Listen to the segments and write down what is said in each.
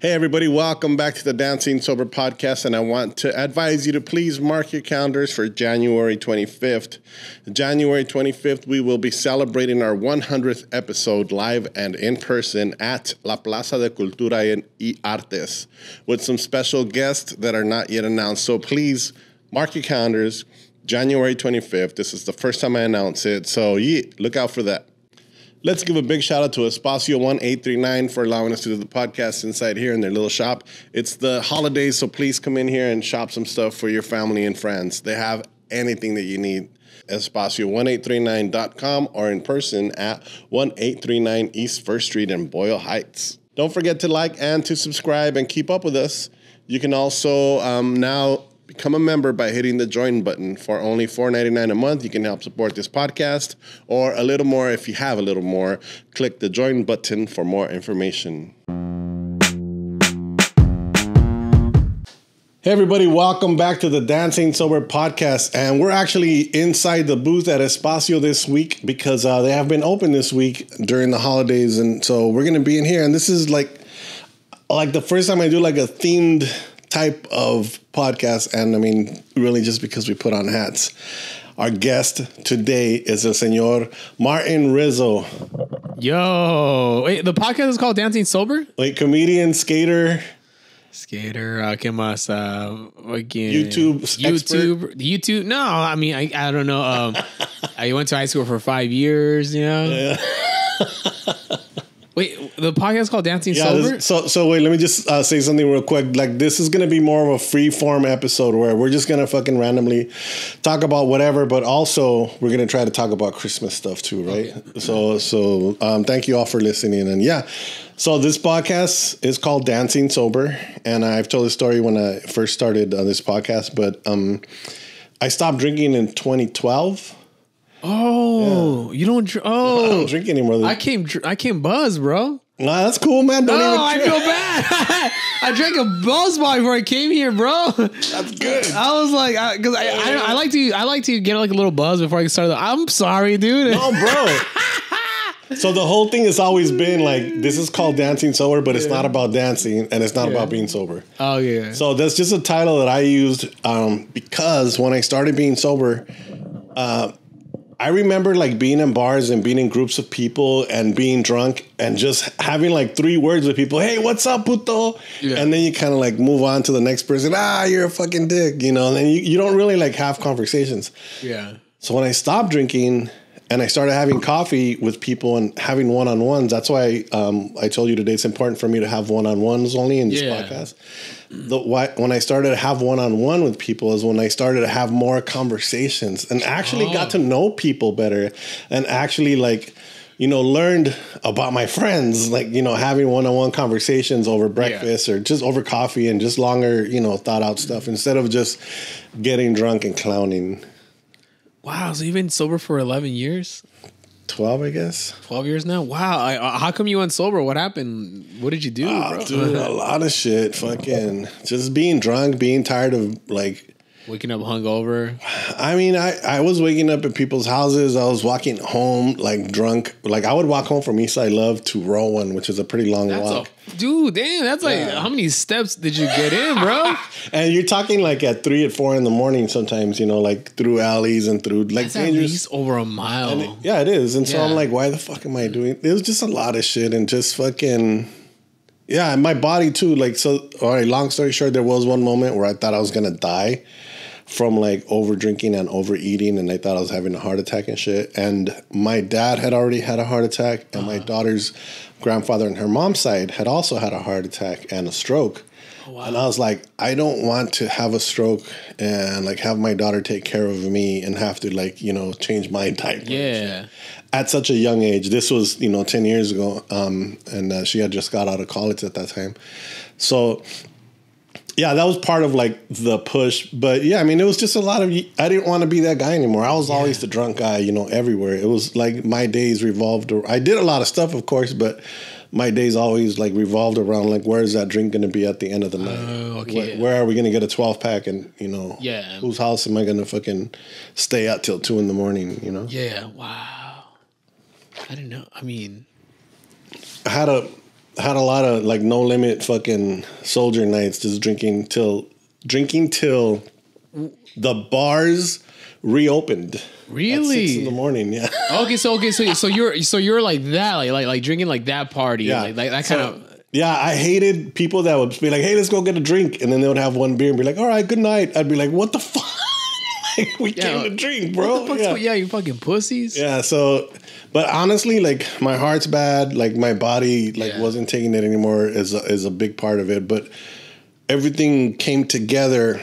Hey everybody, welcome back to the Dancing Sober podcast, and I want to advise you to please mark your calendars for January 25th. January 25th, we will be celebrating our 100th episode live and in person at La Plaza de Cultura y Artes with some special guests that are not yet announced. So please mark your calendars, January 25th. This is the first time I announce it, so look out for that. Let's give a big shout out to Espacio 1839 for allowing us to do the podcast inside here in their little shop. It's the holidays, so please come in here and shop some stuff for your family and friends. They have anything that you need. Espacio1839.com or in person at 1839 East 1st Street in Boyle Heights. Don't forget to like and to subscribe and keep up with us. You can also now become a member by hitting the join button. For only $4.99 a month, you can help support this podcast, or a little more if you have a little more. Click the join button for more information. Hey everybody, welcome back to the Dancing Sober podcast, and we're actually inside the booth at Espacio this week because they have been open this week during the holidays, and so we're going to be in here, and this is like the first time I do like a themed type of podcast, and I mean, really just because we put on hats. Our guest today is the Señor Martin Rizo. Yo, wait, the podcast is called Dancing Sober? Like comedian, skater, ¿qué más? YouTube. No, I mean, I don't know. I went to high school for 5 years, you know? Yeah. Wait, the podcast is called Dancing Sober? So wait, let me just say something real quick. Like, this is going to be more of a free form episode where we're just going to fucking randomly talk about whatever, but also we're going to try to talk about Christmas stuff too, right? Okay. So thank you all for listening. And yeah, so this podcast is called Dancing Sober. And I've told the story when I first started this podcast, but I stopped drinking in 2012. Oh, yeah. You don't drink? Oh, I don't drink anymore. I came buzzed, bro. Nah, that's cool, man. Don't even I feel bad. I drank a buzz bar before I came here, bro. That's good. I was like, because I like to get like a little buzz before I start. I'm sorry, dude. No, bro. So the whole thing has always been like, this is called Dancing Sober, but it's not about dancing and it's not about being sober. Oh yeah. So that's just a title that I used because when I started being sober, I remember like being in bars and being in groups of people and being drunk and just having like 3 words with people. Hey, what's up, puto? Yeah. And then you kind of like move on to the next person. You're a fucking dick, you know? And then you don't really like have conversations. Yeah. So when I stopped drinking and I started having coffee with people and having one-on-ones, that's why I told you today it's important for me to have one-on-ones only in this podcast. When I started to have one-on-one with people is when I started to have more conversations and actually got to know people better and actually like, you know, learned about my friends, like, you know, having one-on-one conversations over breakfast or just over coffee and just longer, you know, thought out stuff instead of just getting drunk and clowning. Wow, so you've been sober for 11 years? 12, I guess. 12 years now? Wow. How come you went sober? What happened? What did you do, bro? Dude, a lot of shit. Fucking just being drunk, being tired of like... Waking up hungover. I mean, I was waking up at people's houses. I was walking home like drunk. Like I would walk home from East Side Love to Rowan, which is a pretty long walk. Dude, damn, that's like, how many steps did you get in, bro? And you're talking like at 3 or 4 in the morning sometimes, you know, like through alleys and through like that's dangerous. At least over a mile. It is. And so I'm like, why the fuck am I doing? It was just a lot of shit and just fucking... Yeah, and my body too. Like, so, all right, long story short, there was one moment where I thought I was going to die from like over drinking and overeating, and I thought I was having a heart attack and shit. And my dad had already had a heart attack, and my daughter's grandfather on her mom's side had also had a heart attack and a stroke. Oh, wow. And I was like, I don't want to have a stroke and like have my daughter take care of me and have to like, you know, change my diaper. Yeah. At such a young age. This was, you know, 10 years ago. And she had just got out of college at that time. So yeah, that was part of like the push. But yeah, I mean, it was just a lot of, I didn't want to be that guy anymore. I was always the drunk guy, you know, everywhere. It was like my days revolved. I did a lot of stuff, of course, but my days always like revolved around like, where is that drink going to be at the end of the night? Okay. Where are we going to get a 12 pack? And, you know, yeah, whose house am I going to fucking stay at till 2 a.m, you know? Yeah. Wow. I didn't know. I mean, I had a had a lot of like no limit fucking soldier nights, just drinking till the bars reopened. Really? At 6 in the morning, yeah. So you're like that, like drinking like that party, Yeah. like that kind of. Yeah, I hated people that would be like, "Hey, let's go get a drink," and then they would have one beer and be like, "All right, good night." I'd be like, "What the fuck? Like, we came to drink, bro." You fucking pussies. Yeah. So, but honestly, like my heart's bad. Like my body, wasn't taking it anymore. Is a big part of it. But everything came together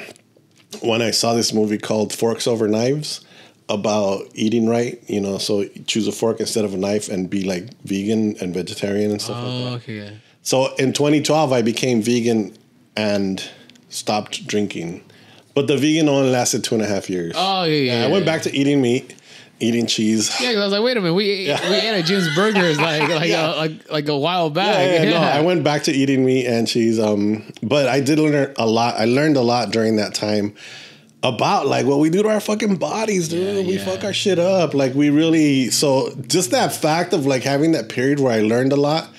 when I saw this movie called Forks Over Knives about eating right. You know, so choose a fork instead of a knife and be like vegan and vegetarian and stuff like that. Okay. So in 2012, I became vegan and stopped drinking. But the vegan only lasted 2.5 years. Oh, yeah. I went back to eating meat, eating cheese. Yeah, because I was like, wait a minute, we ate at Jim's Burgers like a while back. No, I went back to eating meat and cheese. But I did learn a lot. I learned a lot during that time about like what we do to our fucking bodies, dude. We fuck our shit up. Like we really, so just that fact of like having that period where I learned a lot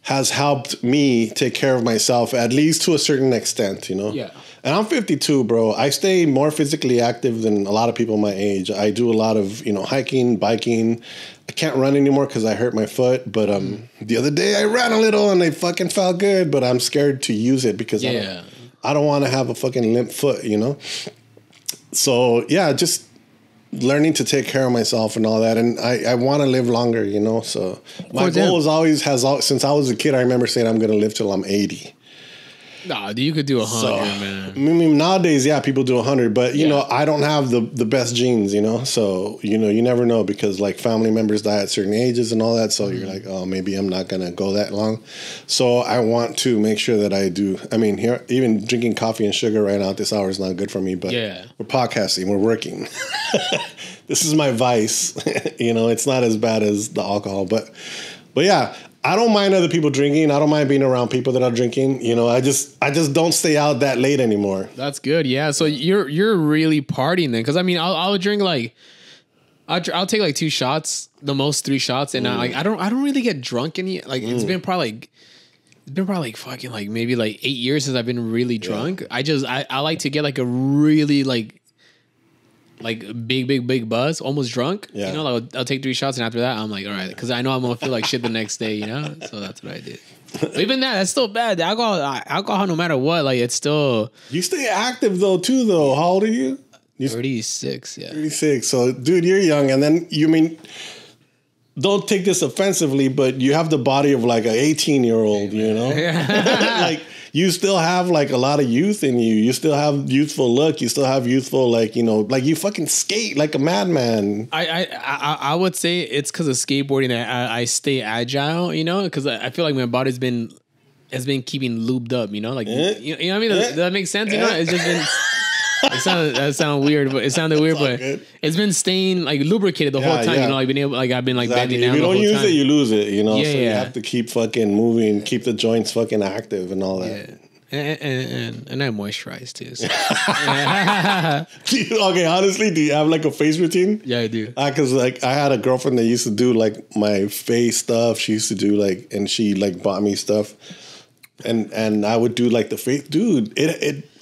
has helped me take care of myself, at least to a certain extent, you know? Yeah. And I'm 52, bro. I stay more physically active than a lot of people my age. I do a lot of, hiking, biking. I can't run anymore because I hurt my foot. But the other day I ran a little and it fucking felt good. But I'm scared to use it because I don't want to have a fucking limp foot, So, yeah, just learning to take care of myself and all that. And I want to live longer, So my goal since I was a kid, I remember saying I'm going to live till I'm 80. Nah, you could do 100, man. I mean, nowadays, people do 100, but I don't have the best genes, So you never know because like family members die at certain ages and all that. So you're like, oh, maybe I'm not gonna go that long. So I want to make sure that I do. I mean, here even drinking coffee and sugar right now at this hour is not good for me. But we're podcasting, we're working. This is my vice. It's not as bad as the alcohol, but yeah. I don't mind other people drinking. I don't mind being around people that are drinking. I just don't stay out that late anymore. That's good. Yeah. So you're really partying then, because I mean, I'll drink like I'll take like 2 shots, the most 3 shots, and I don't really get drunk any. Like it's been probably fucking like maybe like 8 years since I've been really drunk. I like to get like a really like big buzz, almost drunk. Yeah. I'll take 3 shots and after that I'm like, all right, because I know I'm gonna feel like shit the next day. So that's what I did. But even that's still bad. The alcohol, no matter what, like it's still. You stay active though. How old are you? 36. Yeah. 36. So, dude, you're young, and then don't take this offensively, but you have the body of like an 18-year-old. Like. You still have like a lot of youth in you. You still have youthful look. You still have youthful like you fucking skate like a madman. I would say it's because of skateboarding that I stay agile. Because I feel like my body's has been keeping lubed up. Like you know what I mean. Does that make sense? It's just been. That sounded weird, but it sounded weird. But it's been staying like lubricated the whole time. Yeah. I've been able, like I've been like bending down. If you don't use it, you lose it. So you Yeah. have to keep fucking moving, keep the joints fucking active and all that. And I moisturize too. So. Okay, honestly, do you have like a face routine? Yeah, I do. Because like I had a girlfriend that used to do like my face stuff. She used to do like, and she like bought me stuff, and I would do like the face. Dude,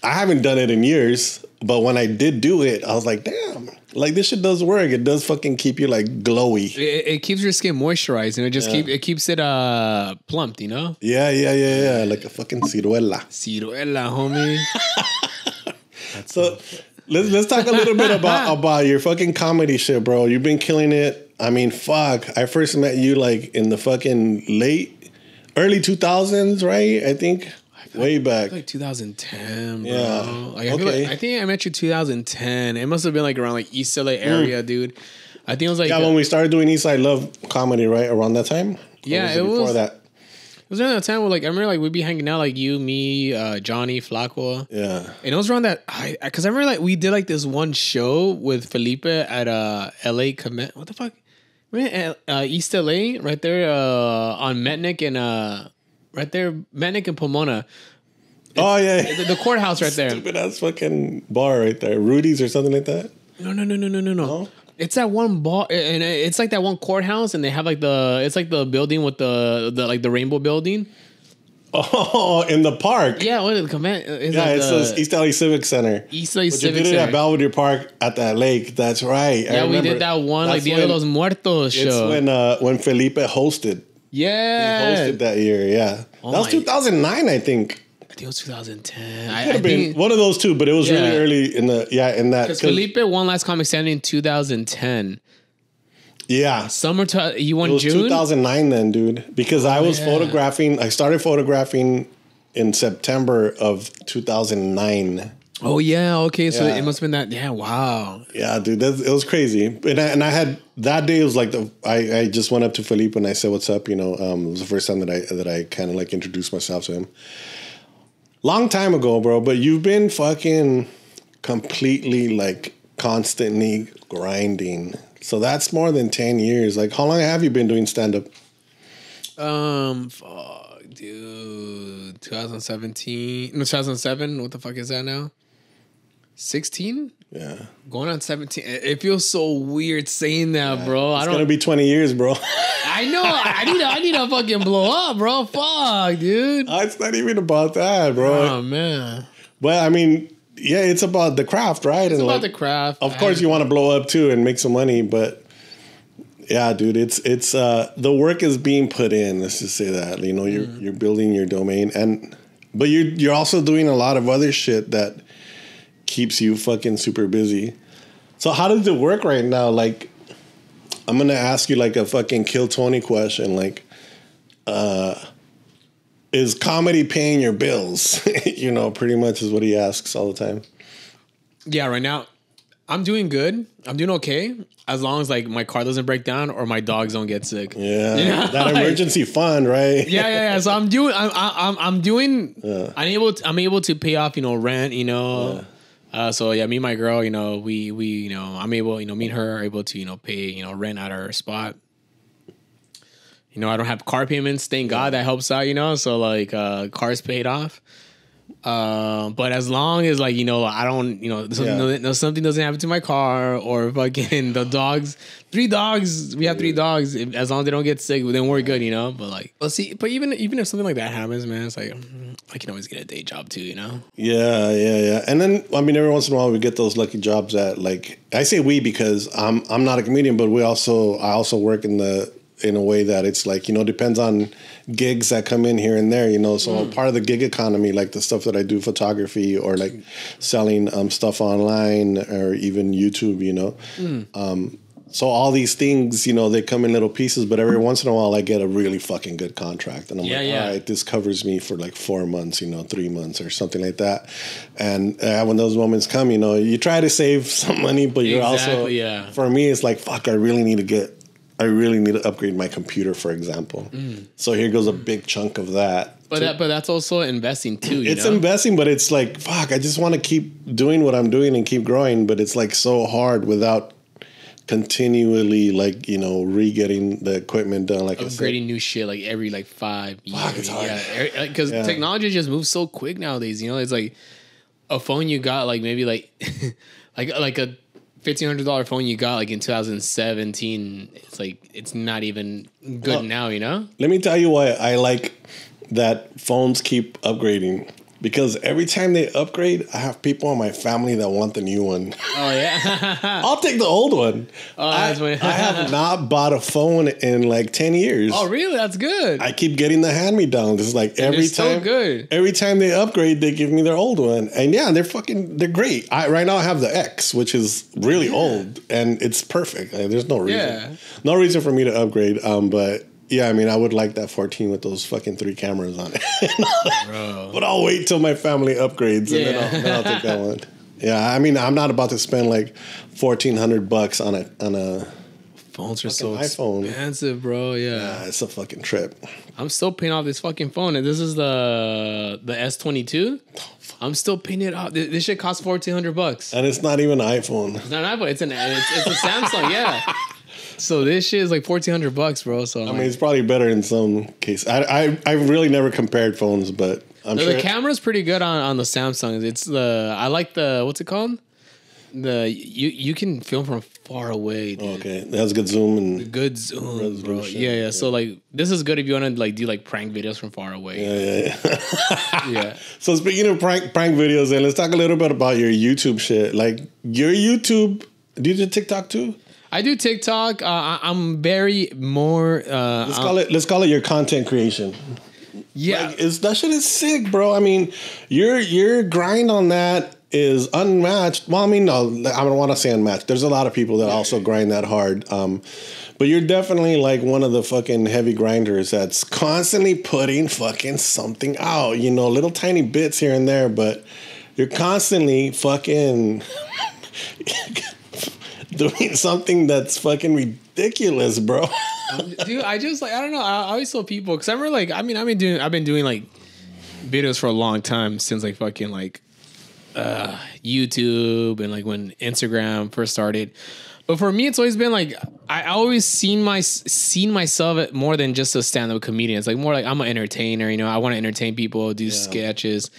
I haven't done it in years, but when I did do it, I was like, damn, like this shit does work. It does fucking keep you like glowy. It keeps your skin moisturized, and it keeps it plumped, Yeah. Like a fucking ciruela. Ciruela, homie. So let's talk a little bit about your fucking comedy shit, bro. You've been killing it. I mean, fuck. I first met you like in the fucking early 2000s, right? I think. Way back. Like 2010, bro. Yeah. I think I met you 2010. It must have been like around like East LA area, dude. I think it was like when we started doing East Side Love comedy, right? Around that time? Yeah, it was before that. It was around that time where like I remember like we'd be hanging out like you, me, Johnny, Flaco. Yeah. And it was around that because I remember like we did like this one show with Felipe at LA what the fuck? East LA, right there on Metnick and right there, Metnick and Pomona. The courthouse right there. Stupid ass fucking bar right there. Rudy's or something like that? No. It's that one ball, and it's like that one courthouse, and they have like it's like the building with the like the rainbow building. Oh, in the park. Yeah, what is the command? It's like East LA Civic Center. East LA Civic Center. You did it at Belvedere Park at that lake. That's right. Yeah, we did that one like Dia de los Muertos show. It's when Felipe hosted. Yeah, he hosted that year. Yeah, that was 2009, I think. I think it was 2010. It could have been one of those two, but it was really early in that. Because Felipe won Last Comic Standing in 2010. Yeah. Summer, you won June? 2009 then, dude. Because I was photographing, I started photographing in September of 2009. Oh, yeah. Okay. So it must have been that. Yeah. Wow. Yeah, dude. It was crazy. And I had, that day was like, I just went up to Felipe and I said, what's up? You know, it was the first time that I kind of like introduced myself to him. Long time ago, bro, but you've been fucking completely like constantly grinding. So that's more than 10 years. Like, how long have you been doing stand-up? Fuck, dude. 2017. No, 2007. What the fuck is that now? 16? Yeah. Going on 17. It feels so weird saying that, bro. It's gonna be 20 years, bro. I know. I need to fucking blow up, bro. Fuck, dude. It's not even about that, bro. Oh, man. Well, I mean, yeah, it's about the craft, right? It's about the craft. Of course, you want to blow up too and make some money, but yeah, dude, it's the work is being put in. Let's just say that, you know, you're building your domain, but you're also doing a lot of other shit that keeps you fucking super busy. So how does it work right now? Like, I'm gonna ask you like a fucking Kill Tony question, like, is comedy paying your bills? You know, pretty much is what he asks all the time. Yeah, right now, I'm doing good. I'm doing okay. As long as like my car doesn't break down or my dogs don't get sick. Yeah, you know? That emergency fund, right? Yeah. So I'm able to pay off, you know, rent, you know. Yeah. So yeah, me and my girl, you know, we you know, I'm able, you know, me and her are able to, you know, pay, you know, rent at our spot. You know, I don't have car payments. Thank God that helps out, you know. So like car's paid off. But as long as like, you know, I don't, you know, something doesn't happen to my car or fucking the dogs, 3 dogs, we have 3 dogs. As long as they don't get sick, then we're good, you know. But like, let's see. But even if something like that happens, man, it's like I can always get a day job too, you know. Yeah. And then I mean, every once in a while we get those lucky jobs that, like, I say we because I'm not a comedian, but I also work in a way that it's like, you know, depends on gigs that come in here and there, you know. So part of the gig economy, like the stuff that I do, photography or like selling stuff online or even YouTube, you know. So all these things, you know, they come in little pieces, but every once in a while I get a really fucking good contract. And I'm like, all right, this covers me for like 4 months, you know, 3 months or something like that. And when those moments come, you know, you try to save some money, but you're also, for me, it's like, fuck, I really need to upgrade my computer, for example. So here goes a big chunk of that. But that's also investing too. It's investing, but it's like, fuck, I just want to keep doing what I'm doing and keep growing. But it's like so hard without continually, like, you know, re-getting the equipment done. Like upgrading new shit like every like 5 years. Fuck, it's hard. Yeah, because technology just moves so quick nowadays. You know, it's like a phone you got like maybe like like a $1,500 phone you got like in 2017. It's like it's not even good now, you know. Let me tell you why I like that phones keep upgrading. Because every time they upgrade, I have people in my family that want the new one. Oh, yeah? I'll take the old one. Oh, that's funny. I have not bought a phone in like 10 years. Oh, really? That's good. I keep getting the hand-me-downs. It's like every time they upgrade, they give me their old one. And yeah, they're great. Right now I have the X, which is really old, and it's perfect. Like, there's no reason. Yeah. No reason for me to upgrade, but... Yeah, I mean, I would like that 14 with those fucking 3 cameras on it. But I'll wait till my family upgrades and then I'll take that one. Yeah, I mean, I'm not about to spend like $1,400 on a phones are so iPhone. Expensive, bro. Yeah, it's a fucking trip. I'm still paying off this fucking phone, and this is the S22. I'm still paying it off. This shit costs $1,400, and it's not even an iPhone. It's not an iPhone. It's a Samsung. Yeah. So this shit is like $1,400, bro. So I mean, it's probably better in some cases. I really never compared phones, but I'm sure the camera's pretty good on the Samsung. I like the what's it called? You can film from far away, dude. Okay, it has good zoom and good zoom, bro. Yeah. So like, this is good if you want to like do like prank videos from far away. Yeah. Yeah. So speaking of prank videos, then let's talk a little bit about your YouTube shit. Like your YouTube, do you do TikTok too? I do TikTok. I'm very more. Let's call it your content creation. Yeah, like, that shit is sick, bro. I mean, your grind on that is unmatched. Well, I mean, no, I don't want to say unmatched. There's a lot of people that also grind that hard. But you're definitely like one of the fucking heavy grinders that's constantly putting fucking something out. You know, little tiny bits here and there, but you're constantly fucking doing something that's fucking ridiculous, bro. Dude, I just like, I don't know. I always tell people, because I remember like, I mean, I've been doing like videos for a long time, since like fucking like YouTube and like when Instagram first started. But for me, it's always been like, I always seen myself more than just a stand-up comedian. It's like more like I'm an entertainer, you know. I want to entertain people, do sketches.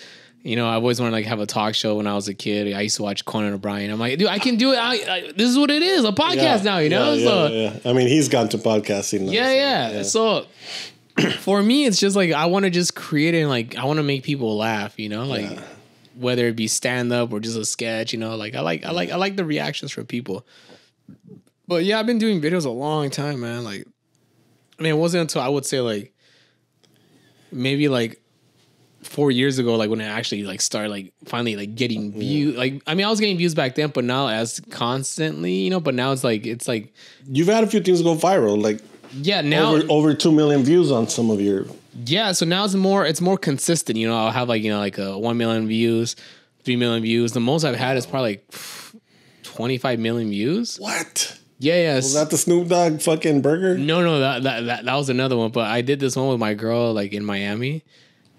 You know, I've always wanted to like have a talk show when I was a kid. I used to watch Conan O'Brien. I'm like, dude, I can do it. This is what it is, a podcast now, you know? Yeah. I mean, he's gone to podcasting now. Yeah. So for me, it's just like, I want to just create it and like, I want to make people laugh, you know? Like whether it be stand-up or just a sketch, you know? Like I like the reactions from people. But yeah, I've been doing videos a long time, man. Like, I mean, it wasn't until I would say like maybe like 4 years ago, like when I actually like started like finally like getting views. Like, I mean, I was getting views back then, but now as constantly, you know. But now it's like you've had a few things go viral, like now over 2 million views on some of your. Yeah, so now it's more consistent. You know, I'll have like, you know, like a 1 million views, 3 million views. The most I've had is probably like 25 million views. What? Yeah. Was that the Snoop Dogg fucking burger? No, that was another one. But I did this one with my girl like in Miami.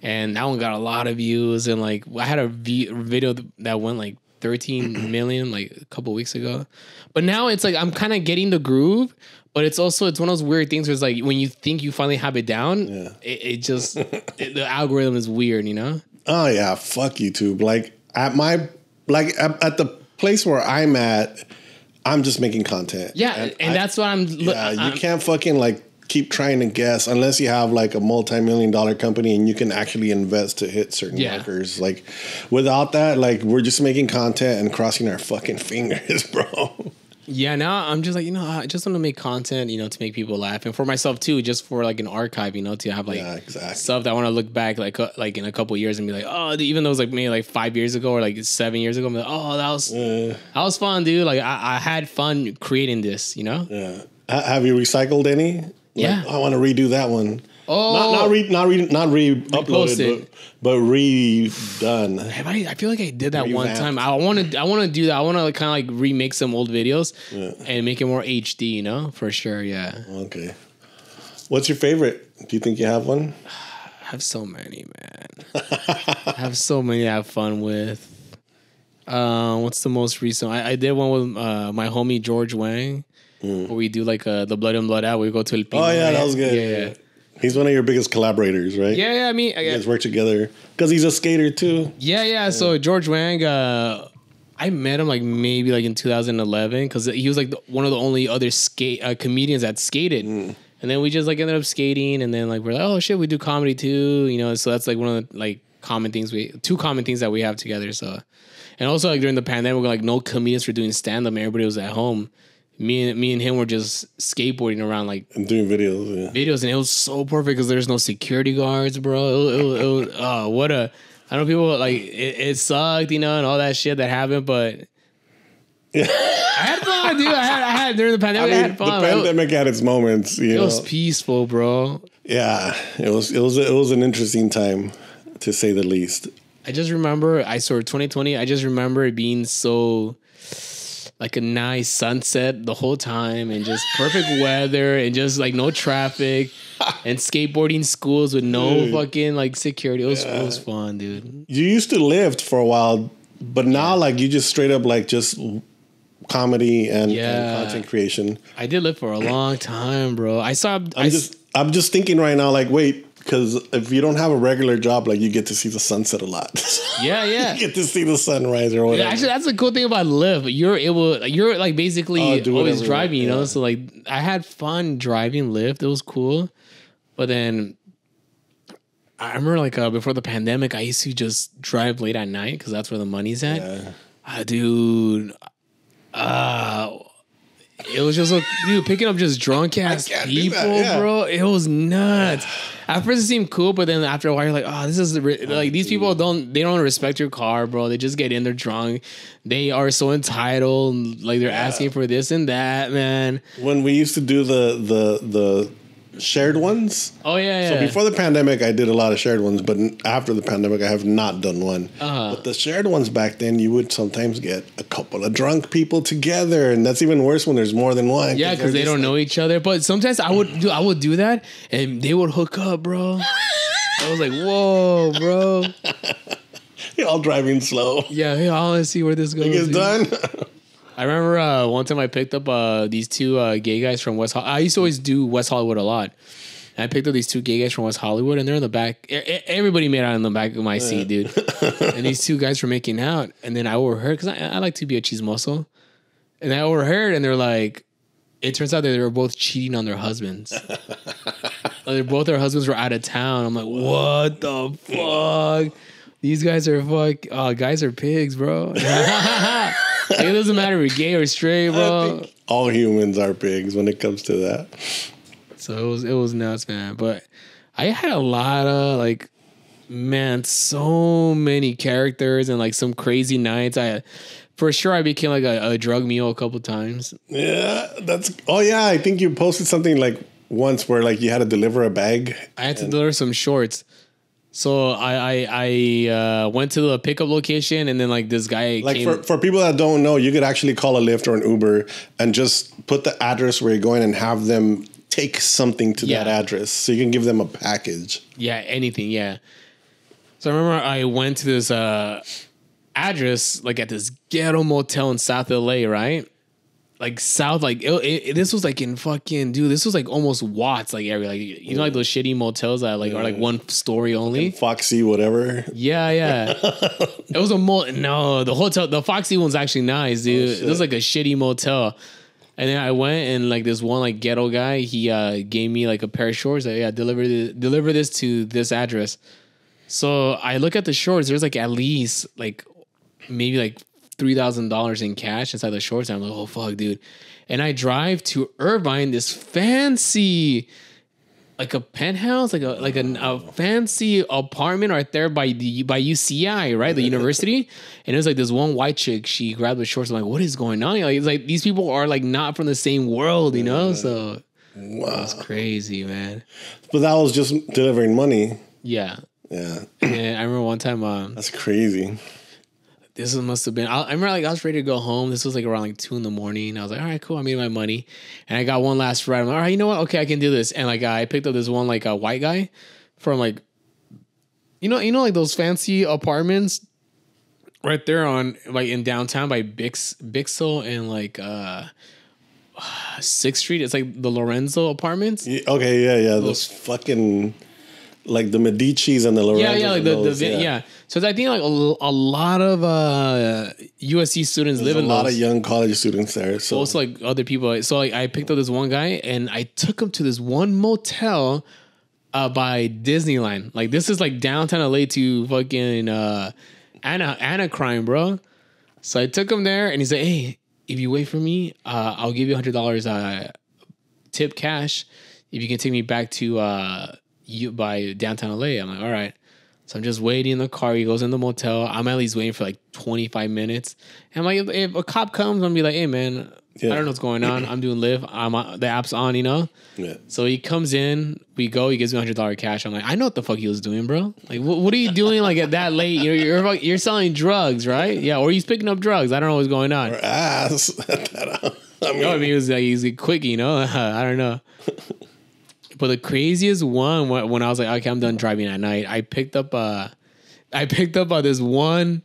And that one got a lot of views, and like I had a video that went like 13 million like a couple weeks ago. But now it's like I'm kind of getting the groove, but it's one of those weird things where it's like when you think you finally have it down, it just the algorithm is weird, you know? Oh yeah, fuck YouTube. Like at at the place where I'm at, I'm just making content. Yeah, and that's what I'm. You can't fucking like keep trying to guess unless you have like a multi-million-dollar company and you can actually invest to hit certain markers. Like without that, like we're just making content and crossing our fucking fingers, bro. Yeah, now I'm just like, you know, I just want to make content, you know, to make people laugh, and for myself too, just for like an archive, you know, to have like stuff that I want to look back like in a couple of years and be like, oh, even though it was like maybe like 5 years ago or like 7 years ago, I'm like, oh, that was fun, dude. Like I had fun creating this, you know. Yeah. Have you recycled any? Like, I want to redo that one. Oh, not re-uploaded, but redone. I feel like I did that one time. I want to do that. I want to kind of like remake some old videos and make it more HD. You know, for sure. Yeah. Okay. What's your favorite? Do you think you have one? I have so many, man. I have so many to have fun with. What's the most recent? I did one with my homie George Wang. Where we do like the Blood In Blood Out. We go to Helpline. Oh yeah, that was good. Yeah. He's one of your biggest collaborators, right? Yeah. I mean, you guys work together because he's a skater too. Yeah. So George Wang, I met him like maybe like in 2011 because he was like one of the only other comedians that skated. And then we just like ended up skating, and then like we're like, oh shit, we do comedy too, you know. So that's like one of the like two common things that we have together. So, and also like during the pandemic, like no comedians were doing stand up, everybody was at home. Me and him were just skateboarding around like and doing videos, and it was so perfect because there's no security guards, bro. It was I know people like it sucked, you know, and all that shit that happened, but I had fun, dude. I had during the pandemic. I had fun. The pandemic had its moments. It was peaceful, bro. Yeah, it was an interesting time, to say the least. I just remember 2020. I just remember it being so. Like a nice sunset the whole time and just perfect weather and just like no traffic and skateboarding schools with no fucking like security. It was fun, dude. You used to lift for a while, but now like you just straight up like just comedy and content creation. I did live for a long time, bro. I'm just thinking right now, like, wait, because if you don't have a regular job, like you get to see the sunset a lot. Yeah. You get to see the sunrise or whatever. Yeah, actually, that's the cool thing about Lyft. You're like basically always driving, you know. So like, I had fun driving Lyft. It was cool, but then I remember like before the pandemic, I used to just drive late at night because that's where the money's at. Yeah. Dude. It was just picking up just drunk ass people, bro. It was nuts. At first it seemed cool, but then after a while you're like, oh, this is like these people don't respect your car, bro. They just get in there drunk. They are so entitled, like they're asking for this and that, man. When we used to do the shared ones. Oh yeah. So before the pandemic, I did a lot of shared ones, but after the pandemic, I have not done one. But the shared ones back then, you would sometimes get a couple of drunk people together, and that's even worse when there's more than one. Yeah, because they don't know each other. But sometimes I would do that, and they would hook up, bro. I was like, whoa, bro. You're all driving slow. Yeah, hey, I want to see where this goes. It's done. I remember one time I picked up these two gay guys from West Hollywood. I used to always do West Hollywood a lot. And I picked up these two gay guys from West Hollywood, and they're in the back. Everybody made out in the back of my seat, dude. And these two guys were making out. And then I overheard, because I like to be a chismoso. And I overheard, and they're like, it turns out that they were both cheating on their husbands. Both their husbands were out of town. I'm like, what the fuck? These guys are guys are pigs, bro. Like, it doesn't matter if you're gay or straight, bro. All humans are pigs when it comes to that. So it was nuts, man. But I had a lot of so many characters and like some crazy nights. I became like a drug mule a couple times. Yeah, I think you posted something like once where like you had to deliver a bag. I had to deliver some shorts. So I went to the pickup location, and then like this guy came. For people that don't know, you could actually call a Lyft or an Uber and just put the address where you're going and have them take something to that address, so you can give them a package. Yeah, anything. Yeah. So I remember I went to this address like at this ghetto motel in South LA, right? Like South, like this was like in fucking this was like almost Watts like area, like you know, like those shitty motels that like are like one story only. Foxy, whatever. Yeah. It was the Foxy one's actually nice, dude. It was like a shitty motel. And then I went, and like this one like ghetto guy, he gave me like a pair of shorts. Like, deliver this to this address. So I look at the shorts. There's like at least like maybe like $3,000 in cash inside the shorts. And I'm like, oh fuck, dude. And I drive to Irvine, this fancy, like a penthouse, like a fancy apartment right there by UCI, right, the university. And it was like this one white chick. She grabbed the shorts. I'm like, what is going on? Like, it's like these people are like not from the same world, you know. So wow, that's crazy, man. But that was just delivering money. Yeah. And I remember one time. That's crazy. This must have been. I remember like I was ready to go home. This was like around like 2 a.m. I was like, all right, cool. I made my money, and I got one last ride. I'm like, all right, you know what? Okay, I can do this. And like I picked up this one like a white guy from like, you know like those fancy apartments right there on like in downtown by Bixel and like 6th Street. It's like the Lorenzo apartments. Okay, yeah. Those fucking. Like the Medicis and the Lorenzo. Yeah, like the. So I think like a lot of USC students live in those. A lot of young college students there. So also like other people. So like I picked up this one guy and I took him to this one motel by Disneyland. Like this is like downtown LA to fucking Anacrime, bro. So I took him there and he said, hey, if you wait for me, I'll give you $100 tip cash if you can take me back to by downtown LA. I'm like, all right. So I'm just waiting in the car. He goes in the motel. I'm at least waiting for like 25 minutes. And I'm like, if a cop comes, I'm gonna be like, hey man, I don't know what's going on. I'm doing Lyft. The app's on, you know? Yeah. So he comes in, we go, he gives me $100 cash. I'm like, I know what the fuck he was doing, bro. Like, what are you doing like at that late? You're selling drugs, right? Yeah, or he's picking up drugs. I don't know what's going on. Or ass. He was like, he's quick, you know? I don't know. But the craziest one, when I was like, okay, I'm done driving at night, I picked up this one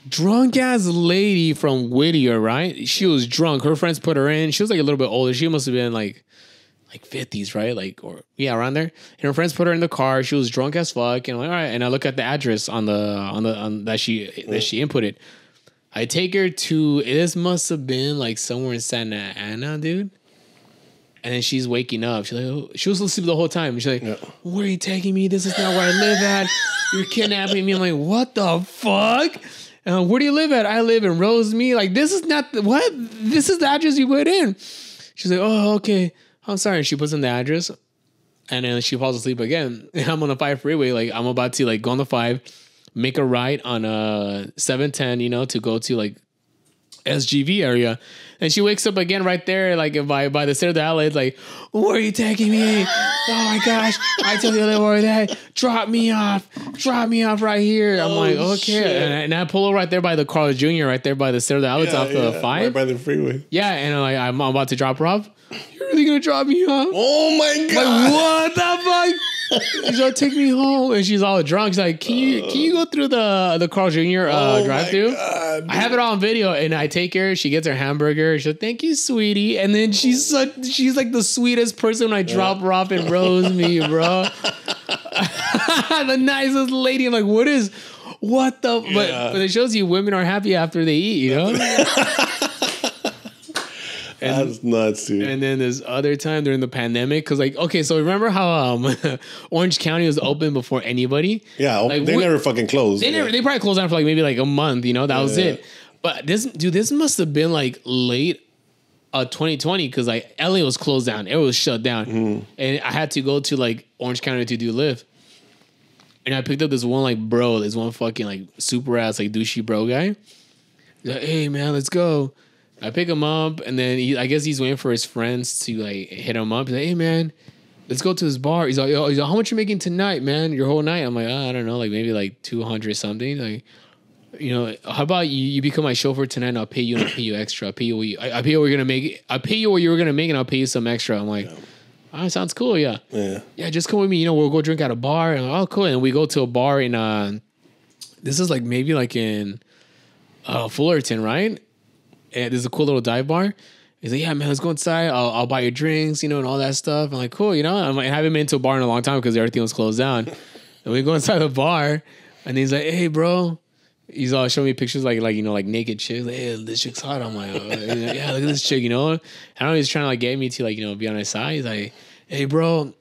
drunk ass lady from Whittier, right? She was drunk. Her friends put her in. She was like a little bit older. She must have been like like 50s, right? Like, or yeah, around there. And her friends put her in the car. She was drunk as fuck. And I'm like, all right. And I look at the address on that she inputted. I take her to, this must have been like somewhere in Santa Ana, dude. And then she's waking up. She's like, oh, she was asleep the whole time. She's like, where are you taking me? This is not where I live at. You're kidnapping me. I'm like, what the fuck? Where do you live at? I live in Rosemead. Like, this is not what? This is the address you put in. She's like, oh, okay. I'm sorry. And she puts in the address. And then she falls asleep again. And I'm on the 5 freeway. Like, I'm about to like go on the 5, make a right on 710, you know, to go to like SGV area. And she wakes up again right there, like by the center of the alley. It's like, where are you taking me? Oh my gosh. I told you to live over there. Drop me off right here. I'm like, okay. And I pull over right there by the Carl Jr., right there by the center of the alley off the 5. Right by the freeway. Yeah. And I'm about to drop her off. You're really going to drop me off? Oh my God. Like, what the fuck? She's like, take me home. And she's all drunk. She's like, can you go through the Carl Jr. drive-thru? I have it all on video. And I take her. She gets her hamburger. She's like, thank you, sweetie. And then she's like the sweetest person when I drop her off in Rosemead, bro. The nicest lady. I'm like, what the? Yeah. But it shows you women are happy after they eat, you know? That's nuts, dude. And then this other time during the pandemic, because like, okay, so remember how Orange County was open before anybody? Yeah, like, they never fucking closed. They probably closed down for like maybe like a month, you know? That was it. But this must have been like late 2020, because like LA was closed down. It was shut down. And I had to go to like Orange County to do Lyft. And I picked up this one fucking like super ass like douchey bro guy. He's like, hey man, let's go. I pick him up, and then I guess he's waiting for his friends to like hit him up. He's like, hey man, let's go to this bar. He's like, how much you making tonight, man? Your whole night? I'm like, I don't know, like maybe like 200 something. Like, you know, how about you become my chauffeur tonight and I'll pay you extra. I'll pay you what you were gonna make. I'll pay you what you were gonna make and I'll pay you some extra. I'm like, sounds cool, yeah. Yeah, just come with me, you know, we'll go drink at a bar. And I'm like, oh cool. And we go to a bar in this is like maybe like in Fullerton, right? And there's a cool little dive bar. He's like, yeah, man, let's go inside. I'll buy you drinks, you know, and all that stuff. I'm like, cool, you know. I'm like, I haven't been to a bar in a long time because everything was closed down. And we go inside the bar, and he's like, hey, bro. He's all showing me pictures like you know, like naked chicks. Like, hey, this chick's hot. I'm like, yeah, look at this chick, you know. I don't know, he's trying to like get me to like, you know, be on his side. He's like, hey, bro,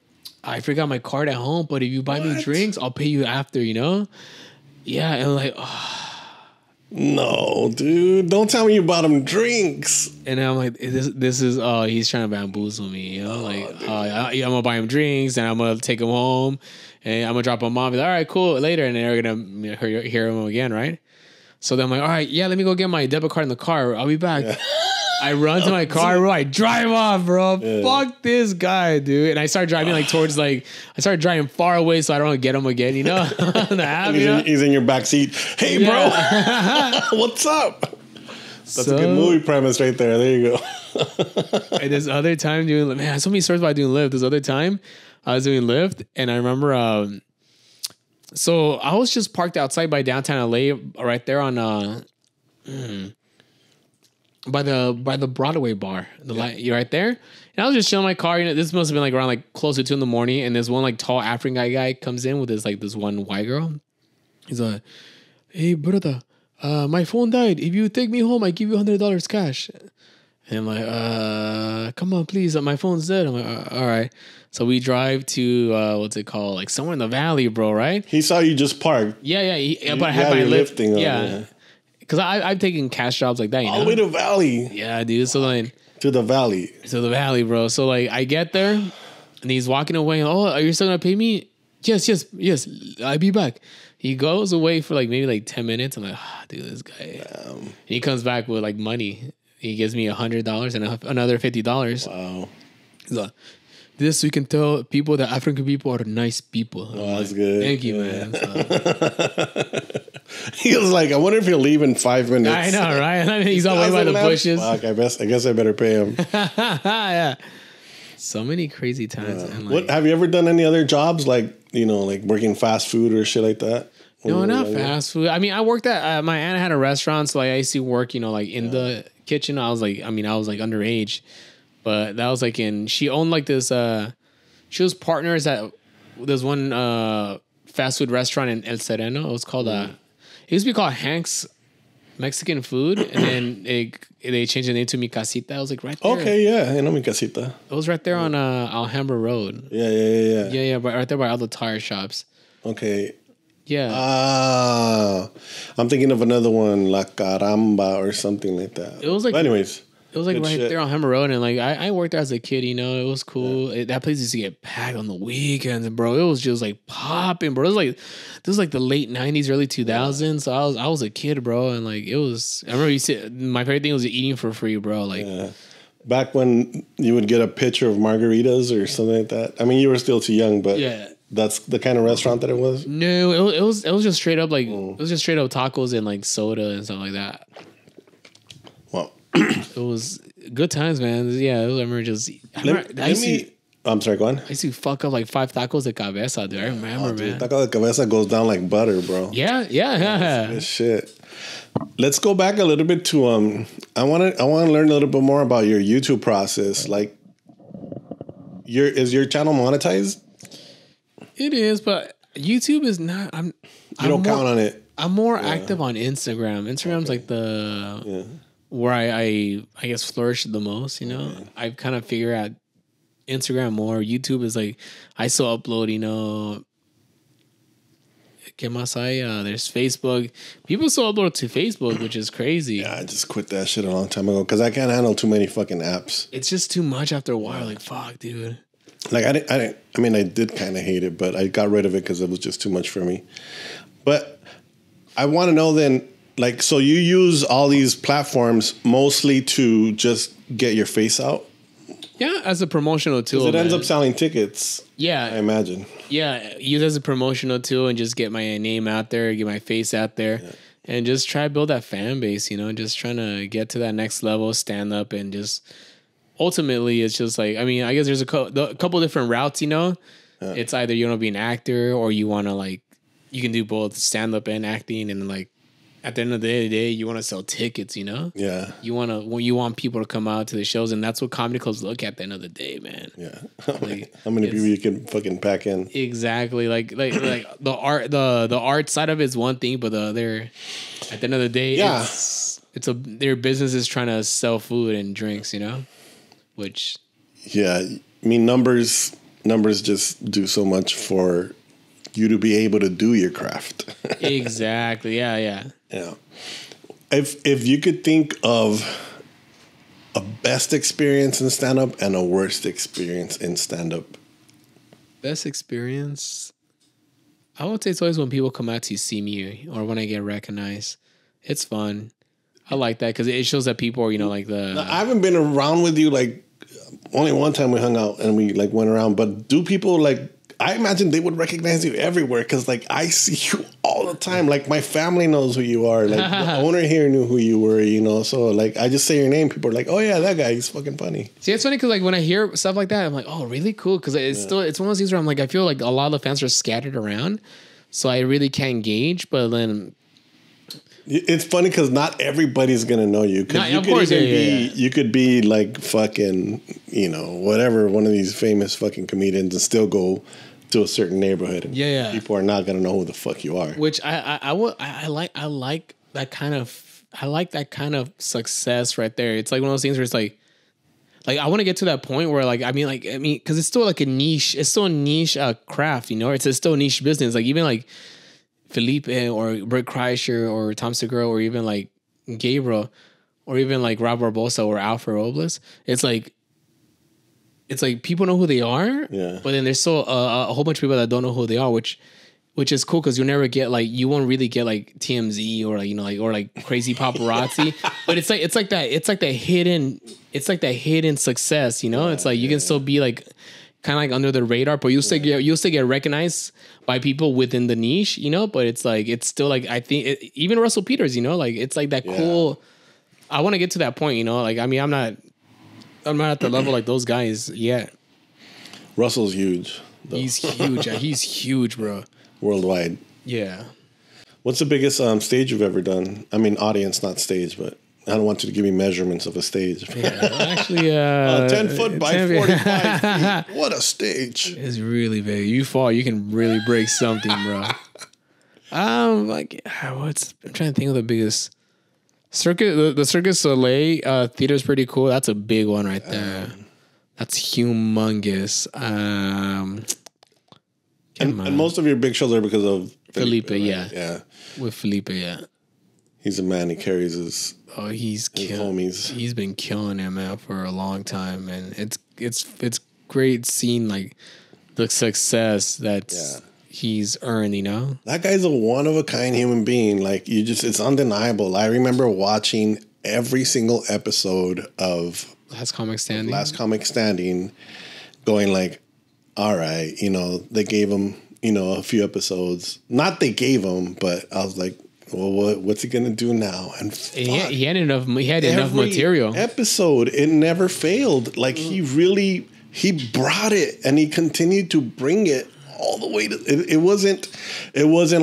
I forgot my card at home, but if you buy me drinks, I'll pay you after, you know. Yeah, and I'm like, no, dude, don't tell me you bought him drinks. And I'm like, this is he's trying to bamboozle me, you know, I'm gonna buy him drinks and I'm gonna take him home and I'm gonna drop him off. All right, cool, later, and then they're gonna hear him again, right? So then I'm like, all right, yeah, let me go get my debit card in the car. I'll be back. Yeah. I run to my car, bro. I drive off, bro. Yeah. Fuck this guy, dude. And I start driving like towards I started driving far away so I don't get him again, you know? He's in your back seat. Hey, bro. What's up? That's a good movie premise right there. There you go. And this other time I had so many stories about doing Lyft. This other time I was doing Lyft and I remember, so I was just parked outside by downtown LA right there on, by the Broadway bar, you're right there. And I was just chilling my car. You know, this must have been like around like close to 2 a.m. And this one like tall African guy comes in with this one white girl. He's like, hey brother, my phone died. If you take me home, I give you $100 cash. And I'm like, come on, please. My phone's dead. I'm like, all right. So we drive to what's it called? Like somewhere in the valley, bro. Right? He saw you just parked. Yeah. But I had my lifting. Yeah. Because I've taken cash jobs like that, you know? All the way to Valley. Yeah, dude. So then... To the Valley, bro. So like, I get there, and he's walking away. Oh, are you still going to pay me? Yes. I'll be back. He goes away for like maybe like 10 minutes. I'm like, dude, this guy. And he comes back with like money. He gives me $100 and another $50. Wow. He's like, this we can tell people that African people are nice people. Oh, that's good. Thank you, man. So. He was like, I wonder if he'll leave in 5 minutes. I know, right? I mean, he's all way by the bushes. Fuck, I guess I better pay him. Yeah. So many crazy times. Man. What have you ever done any other jobs like, you know, like working fast food or shit like that? No, not fast food. I mean, I worked at my aunt had a restaurant, so like I used to work, you know, like in the kitchen. I was like underage. But that was like she owned like this. She was partners at there's one fast food restaurant in El Sereno. It was called it used to be called Hank's Mexican Food, and then they changed the name to Mi Casita. I was like right there. Okay, yeah, I know Mi Casita. It was right there on Alhambra Road. Yeah. Right there by all the tire shops. Okay. Yeah. I'm thinking of another one, La Caramba or something like that. It was like, but anyways, it was like right there on Alhambra Road, and like I worked there as a kid. You know, it was cool. That place used to get packed on the weekends, bro. It was just like popping, bro. It was like this was like the late '90s, early 2000s. So I was a kid, bro, and like it was. I remember my favorite thing was eating for free, bro. Like. Yeah. Back when you would get a pitcher of margaritas or something like that. I mean, you were still too young, but yeah. That's the kind of restaurant that it was? No, it was just straight up like it was just straight up tacos and like soda and stuff like that. Well, it was good times, man. Yeah, I remember just. I'm sorry, go on. I used to fuck up like 5 tacos de cabeza, dude. I remember, man. Taco de cabeza goes down like butter, bro. Yeah. That's shit. Let's go back a little bit to I want to learn a little bit more about your YouTube process. Like, is your channel monetized? It is, but YouTube is not. You don't count on it. I'm more active on Instagram. Instagram's like where I guess flourish the most. You know, I've kind of figured out Instagram more. YouTube is like I still upload. You know, ¿Qué más hay? There's Facebook. People still upload to Facebook, which is crazy. Yeah, I just quit that shit a long time ago because I can't handle too many fucking apps. It's just too much after a while. Like fuck, dude. Like I did kind of hate it, but I got rid of it because it was just too much for me. But I want to know then, like, so you use all these platforms mostly to just get your face out? Yeah, as a promotional tool. Because it ends up selling tickets. Yeah, I imagine. Yeah, use it as a promotional tool and just get my name out there, get my face out there, and just try to build that fan base. You know, just trying to get to that next level, stand up, and just. Ultimately, it's just like, I mean, I guess there's a couple different routes, you know? Yeah. It's either you want to be an actor or you want to, like, you can do both stand-up and acting. And, like, at the end of the day, you want to sell tickets, you know? Yeah. You want people to come out to the shows. And that's what comedy clubs look at the end of the day, man. Yeah. Like, how many people you can fucking pack in? Exactly. Like the art side of it is one thing, but the other, at the end of the day, their business is trying to sell food and drinks, you know? Which, yeah, I mean numbers just do so much for you to be able to do your craft. Exactly. Yeah. If you could think of a best experience in stand up and a worst experience in stand up. Best experience, I would say it's always when people come out to see me or when I get recognized. It's fun. I like that because it shows that people are, you know, like I haven't been around with you like. Only one time we hung out and we like went around, but do people like, I imagine they would recognize you everywhere because like I see you all the time. Like my family knows who you are. Like the owner here knew who you were, you know? So like I just say your name. People are like, oh yeah, that guy, he's fucking funny. See, it's funny because like when I hear stuff like that, I'm like, oh, really cool. Because it's one of those things where I'm like, I feel like a lot of the fans are scattered around. So I really can't gauge, but then... It's funny because not everybody's gonna know you. Because you could be like fucking, you know, whatever, one of these famous fucking comedians and still go to a certain neighborhood. And people are not gonna know who the fuck you are. Which I like that kind of success right there. It's like one of those things where it's like I want to get to that point where like I mean because it's still like a niche. It's still a niche craft, you know. It's still a niche business. Like even like. Felipe or Bert Kreischer or Tom Segura or even like Gabriel or even like Rob Barbosa or Alfred Robles. It's like people know who they are, but then there's still a whole bunch of people that don't know who they are, which is cool because you won't really get like TMZ or like, you know, like or like crazy paparazzi, but it's like that hidden success, you know. It's like you can still be like kind of like under the radar, but you'll still get recognized by people within the niche, you know. But it's still like I think even Russell Peters, you know, like it's like that cool. I want to get to that point, you know. Like I mean, I'm not at the level like those guys yet. Russell's huge. Though. He's huge. He's huge, bro. Worldwide. Yeah. What's the biggest stage you've ever done? I mean, audience, not stage, but I don't want you to give me measurements of a stage. Yeah, actually, 10 foot by 45 feet. What a stage. It's really big. You fall, you can really break something, bro. I'm trying to think of the biggest circuit. The Cirque du Soleil theater is pretty cool. That's a big one right there. That's humongous. And most of your big shows are because of Felipe, right? yeah. With Felipe, yeah. He's a man. He carries his homies. He's been killing it, man, for a long time, and it's great seeing like the success that he's earned. You know, that guy's a one of a kind human being. Like it's undeniable. I remember watching every single episode of Last Comic Standing, going like, all right, they gave him, a few episodes. Not they gave him, but I was like, well, what's he gonna do now? And he had enough material. Episode, it never failed. Like he brought it, and he continued to bring it all the way to. It wasn't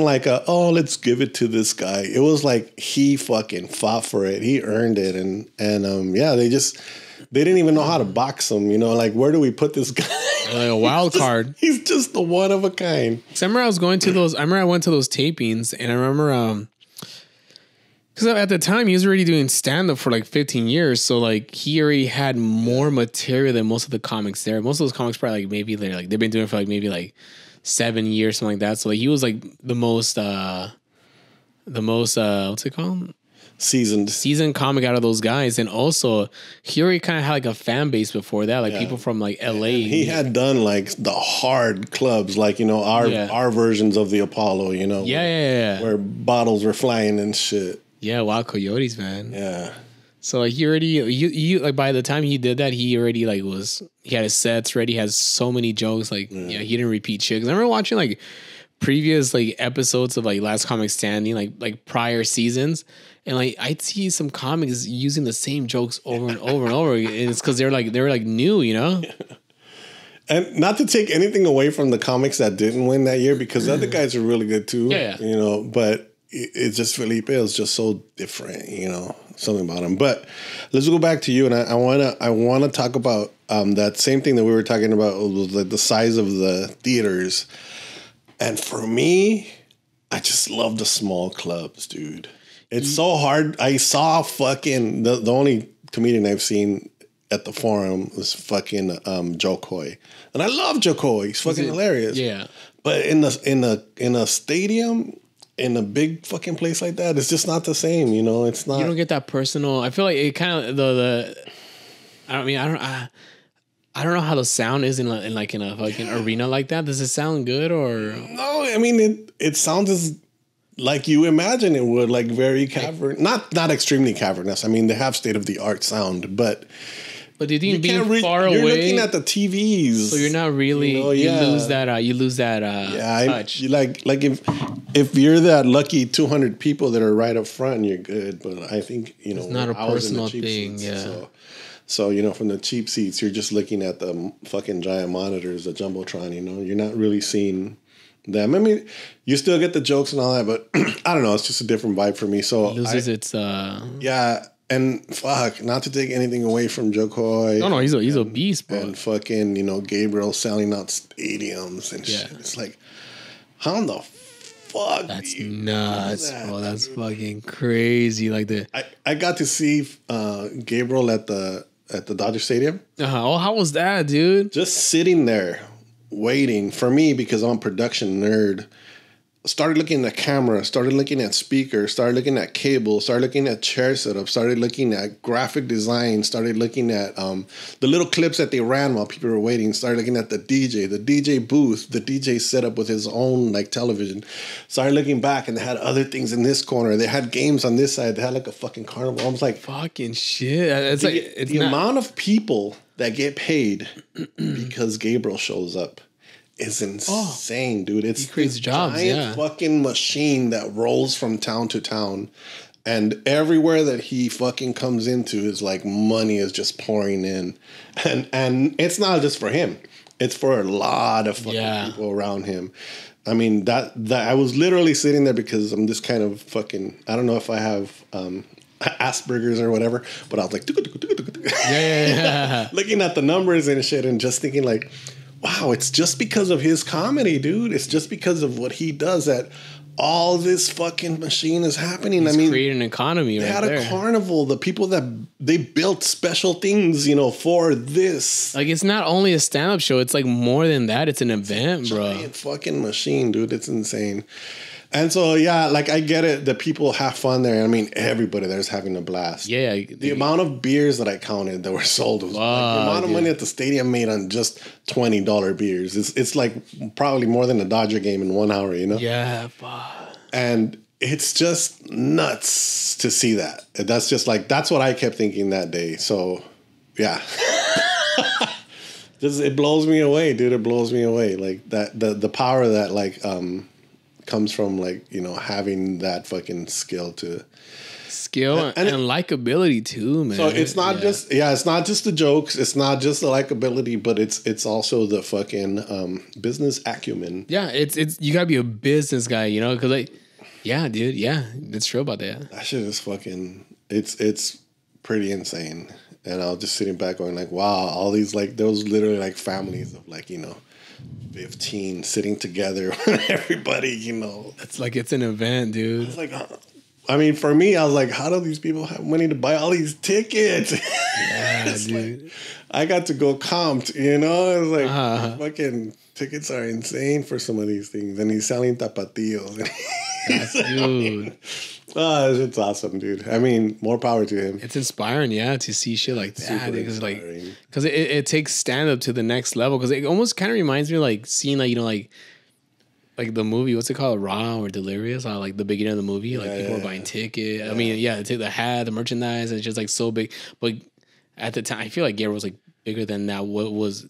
like let's give it to this guy. It was like he fucking fought for it. He earned it, and they didn't even know how to box him. Like where do we put this guy? Like a wild card. He's just the one of a kind. So I remember I went to those tapings, and I remember because at the time he was already doing stand up for like 15 years, so like he already had more material than most of the comics there. Most of those comics probably like maybe they've been doing it for like maybe like 7 years, something like that. So like he was like the most what's it called? Seasoned comic out of those guys. And also he already kind of had like a fan base before that, like people from like LA. He had done like the hard clubs, like our versions of the Apollo, yeah, where bottles were flying and shit. Yeah, Wild Coyotes, man. Yeah. So like he already like by the time he did that, he already like he had his sets ready, has so many jokes. Like he didn't repeat shit. Cause I remember watching like previous like episodes of like Last Comic Standing, like prior seasons, and like I'd see some comics using the same jokes over and over and over again. And it's because they were like new, And not to take anything away from the comics that didn't win that year, because the other guys are really good too. Yeah. But it's just Felipe is just so different, something about him. But let's go back to you, and I wanna talk about that same thing that we were talking about, was like the size of the theaters. And for me, I just love the small clubs, dude. It's so hard. I saw fucking the only comedian I've seen at the Forum was fucking Joe Coy, and I love Joe Coy. He's fucking hilarious. Yeah, but in a stadium, in a big fucking place like that, it's just not the same. It's not. You don't get that personal. I feel like it kind of I don't know how the sound is in a fucking arena like that. Does it sound good or no? I mean, it sounds like you imagine it would, like very cavern, not extremely cavernous. I mean, they have state of the art sound, but do you think being far away? You're looking at the TVs, so you're not really. You lose that touch. Like if you're that lucky 200 people that are right up front, you're good. But I think it's not a personal thing. Seats, So from the cheap seats, you're just looking at the fucking giant monitors, the jumbotron. You're not really seeing them. I mean, you still get the jokes and all that, but I don't know. It's just a different vibe for me. So it loses its. Yeah, and fuck, not to take anything away from Joe Coy. No, he's a beast, bro. And fucking Gabriel selling out stadiums and shit. It's like, how in the fuck? That's nuts, bro. That's fucking crazy. Like I got to see Gabriel at the Dodger Stadium. Oh, how was that, dude? Just sitting there waiting for me, because I'm a production nerd. Started looking at camera, started looking at speakers, started looking at cable, started looking at chair setup, started looking at graphic design, started looking at the little clips that they ran while people were waiting, started looking at the DJ booth, the DJ setup with his own like television. Started looking back, and they had other things in this corner. They had games on this side. They had like a fucking carnival. I was like, fucking shit. It's the amount of people that get paid because Gabriel shows up is insane, dude. It's he creates jobs, giant fucking machine that rolls from town to town, and everywhere that he fucking comes into is like money is just pouring in, and it's not just for him; it's for a lot of fucking people around him. I mean that I was literally sitting there because I'm just kind of fucking. I don't know if I have Asperger's or whatever. But I was like, Yeah. looking at the numbers and shit and just thinking like, wow, it's just because of his comedy, dude. It's just because of what he does that all this fucking machine is happening. He's I mean, creating an economy they right had there. a carnival. The people that they built special things, for this. Like, it's not only a stand-up show. It's like more than that. It's an event, bro. Giant fucking machine, dude. It's insane. And so, yeah, like I get it. The people have fun there. I mean, everybody there's having a blast. Yeah. The amount of beers that I counted that were sold was the amount of money that the stadium made on just $20 beers. It's like probably more than a Dodger game in 1 hour, Yeah, fuck. And it's just nuts to see that. That's just like, that's what I kept thinking that day. So, yeah. It blows me away, dude. It blows me away. Like that, the power that like, comes from like, having that fucking skill and likability too, man. So it's not it's not just the jokes, it's not just the likability, but it's also the fucking business acumen. Yeah, it's you gotta be a business guy, because like, yeah, dude, yeah, it's true about that. That shit is fucking, it's pretty insane. And I was just sitting back going like, wow, all these like, there was literally like families of like, 15 sitting together with everybody, It's like, it's an event, dude. It's like, I mean, for me, I was like, how do these people have money to buy all these tickets? Yeah, dude. Like, I got to go comped, It's like, fucking tickets are insane for some of these things. And he's selling tapatillos. Dude. It's awesome, dude. I mean, more power to him. It's inspiring, to see shit like that. Super Because it takes stand-up to the next level. Because it almost kind of reminds me of like seeing like, like the movie, what's it called? Raw or Delirious? Like the beginning of the movie. Like people were buying tickets. Yeah. I mean, take the hat, the merchandise, and it's just like so big. But at the time, I feel like Gator was like bigger than that. What was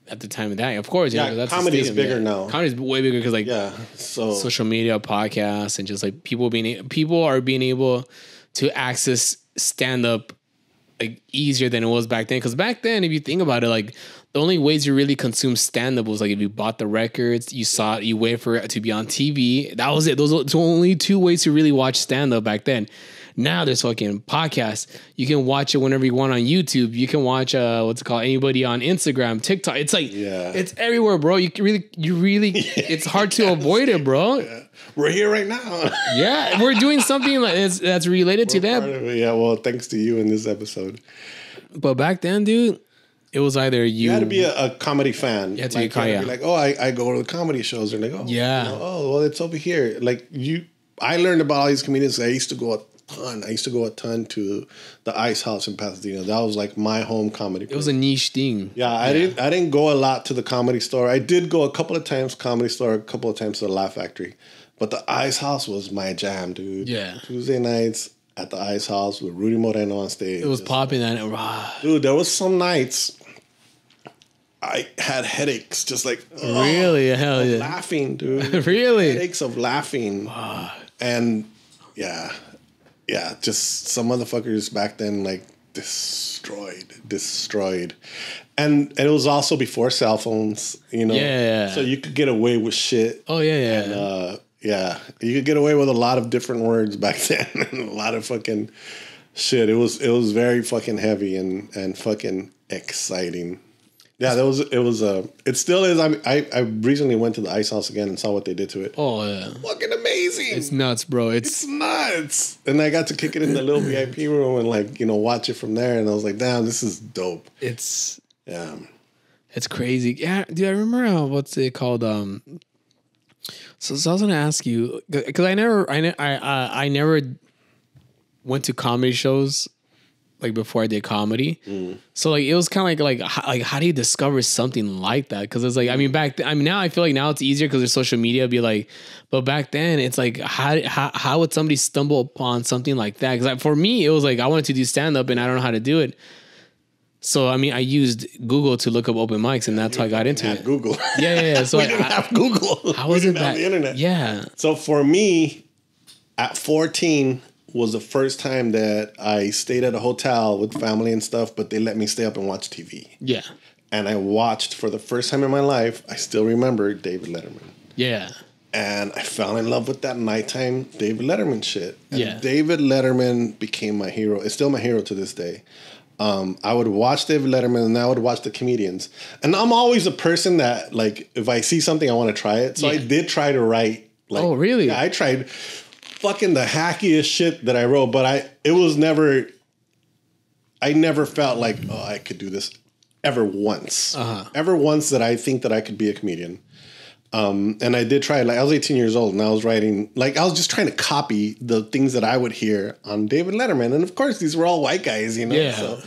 at the time of that? Of course, that's comedy is bigger now. Comedy is way bigger because like social media, podcasts, and just like people are being able to access stand up like easier than it was back then. Because back then, if you think about it, like the only ways you really consumed stand up was like if you bought the records, you saw it, you wait for it to be on TV. That was it. Those were the only two ways to really watch stand up back then. Now there's fucking podcasts. You can watch it whenever you want on YouTube. You can watch anybody on Instagram, TikTok. It's like it's everywhere, bro. You really it's hard to avoid it, bro. Yeah. We're here right now. Yeah, we're doing something that's related to that. Yeah, well, thanks to you in this episode. But back then, dude, it was either you had to be a comedy fan. You had to be like, oh, I go to the comedy shows. They're like, oh, yeah. Well, it's over here. Like I learned about all these comedians. I used to go a ton to the Ice House in Pasadena. That was like my home comedy. It was a niche thing. Yeah, I didn't go a lot to the Comedy Store. I did go a couple of times Comedy Store, a couple of times to the Laugh Factory. But the Ice House was my jam, dude. Yeah. Tuesday nights at the Ice House with Rudy Moreno on stage. It was popping that. Dude, there was some nights I had headaches, just like really, hell yeah, laughing, dude. Really, headaches of laughing, and yeah, just some motherfuckers back then like destroyed, and it was also before cell phones, Yeah. So you could get away with shit. Oh yeah. And, you could get away with a lot of different words back then, and a lot of fucking shit. It was very fucking heavy and fucking exciting. Yeah, it still is. I recently went to the Ice House again and saw what they did to it. Oh yeah, fucking amazing! It's nuts, bro. It's nuts. And I got to kick it in the little VIP room and watch it from there. And I was like, damn, this is dope. It's crazy. Yeah, dude. I remember what's it called? So I was gonna ask you because I never went to comedy shows. Like before I did comedy, so like it was kind of like how do you discover something like that? Because it's like now I feel like now it's easier because there's social media. Be like, but back then it's like how would somebody stumble upon something like that? Because for me it was like I wanted to do stand up and I don't know how to do it. So I used Google to look up open mics and that's how I got into it. Google, yeah. So we didn't have Google. How was it that the internet? Yeah. So for me, at 14. Was the first time that I stayed at a hotel with family and stuff, but they let me stay up and watch TV. Yeah. And I watched for the first time in my life, I still remember David Letterman. Yeah. And I fell in love with that nighttime David Letterman shit. And Yeah. David Letterman became my hero. It's still my hero to this day. I would watch David Letterman and I would watch the comedians. And I'm always a person that, like, if I see something, I want to try it. So I did try to write. Like, oh, really? Yeah, I tried fucking the hackiest shit that I wrote, but I never felt like, oh, I could do this ever once. Ever once that I think that I could be a comedian. And I did try, like, I was 18 years old and I was writing, like, I was just trying to copy the things that I would hear on David Letterman. And of course, these were all white guys, you know? Yeah. So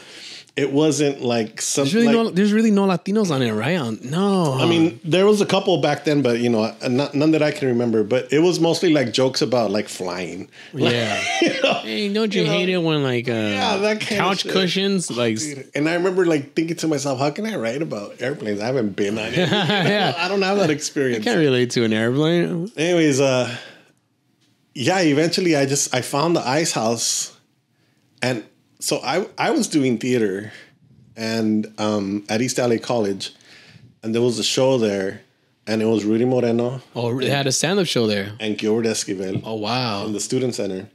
it wasn't like something. There's really no Latinos on it, right? No. I mean, there was a couple back then, but, you know, none that I can remember. But it was mostly like jokes about, like, flying. Yeah. You know? Hey, don't you hate it when, like, that kind couch of cushions, like... And I remember, like, thinking to myself, how can I write about airplanes? I haven't been on it. Yeah. I don't have that experience. I can't relate to an airplane. Anyways, eventually I found the Ice House. And so I was doing theater and at East LA College, and there was a show there, and it was Rudy Moreno. Oh, they had a stand-up show there. And Gilbert Esquivel. Oh, wow. In the Student Center.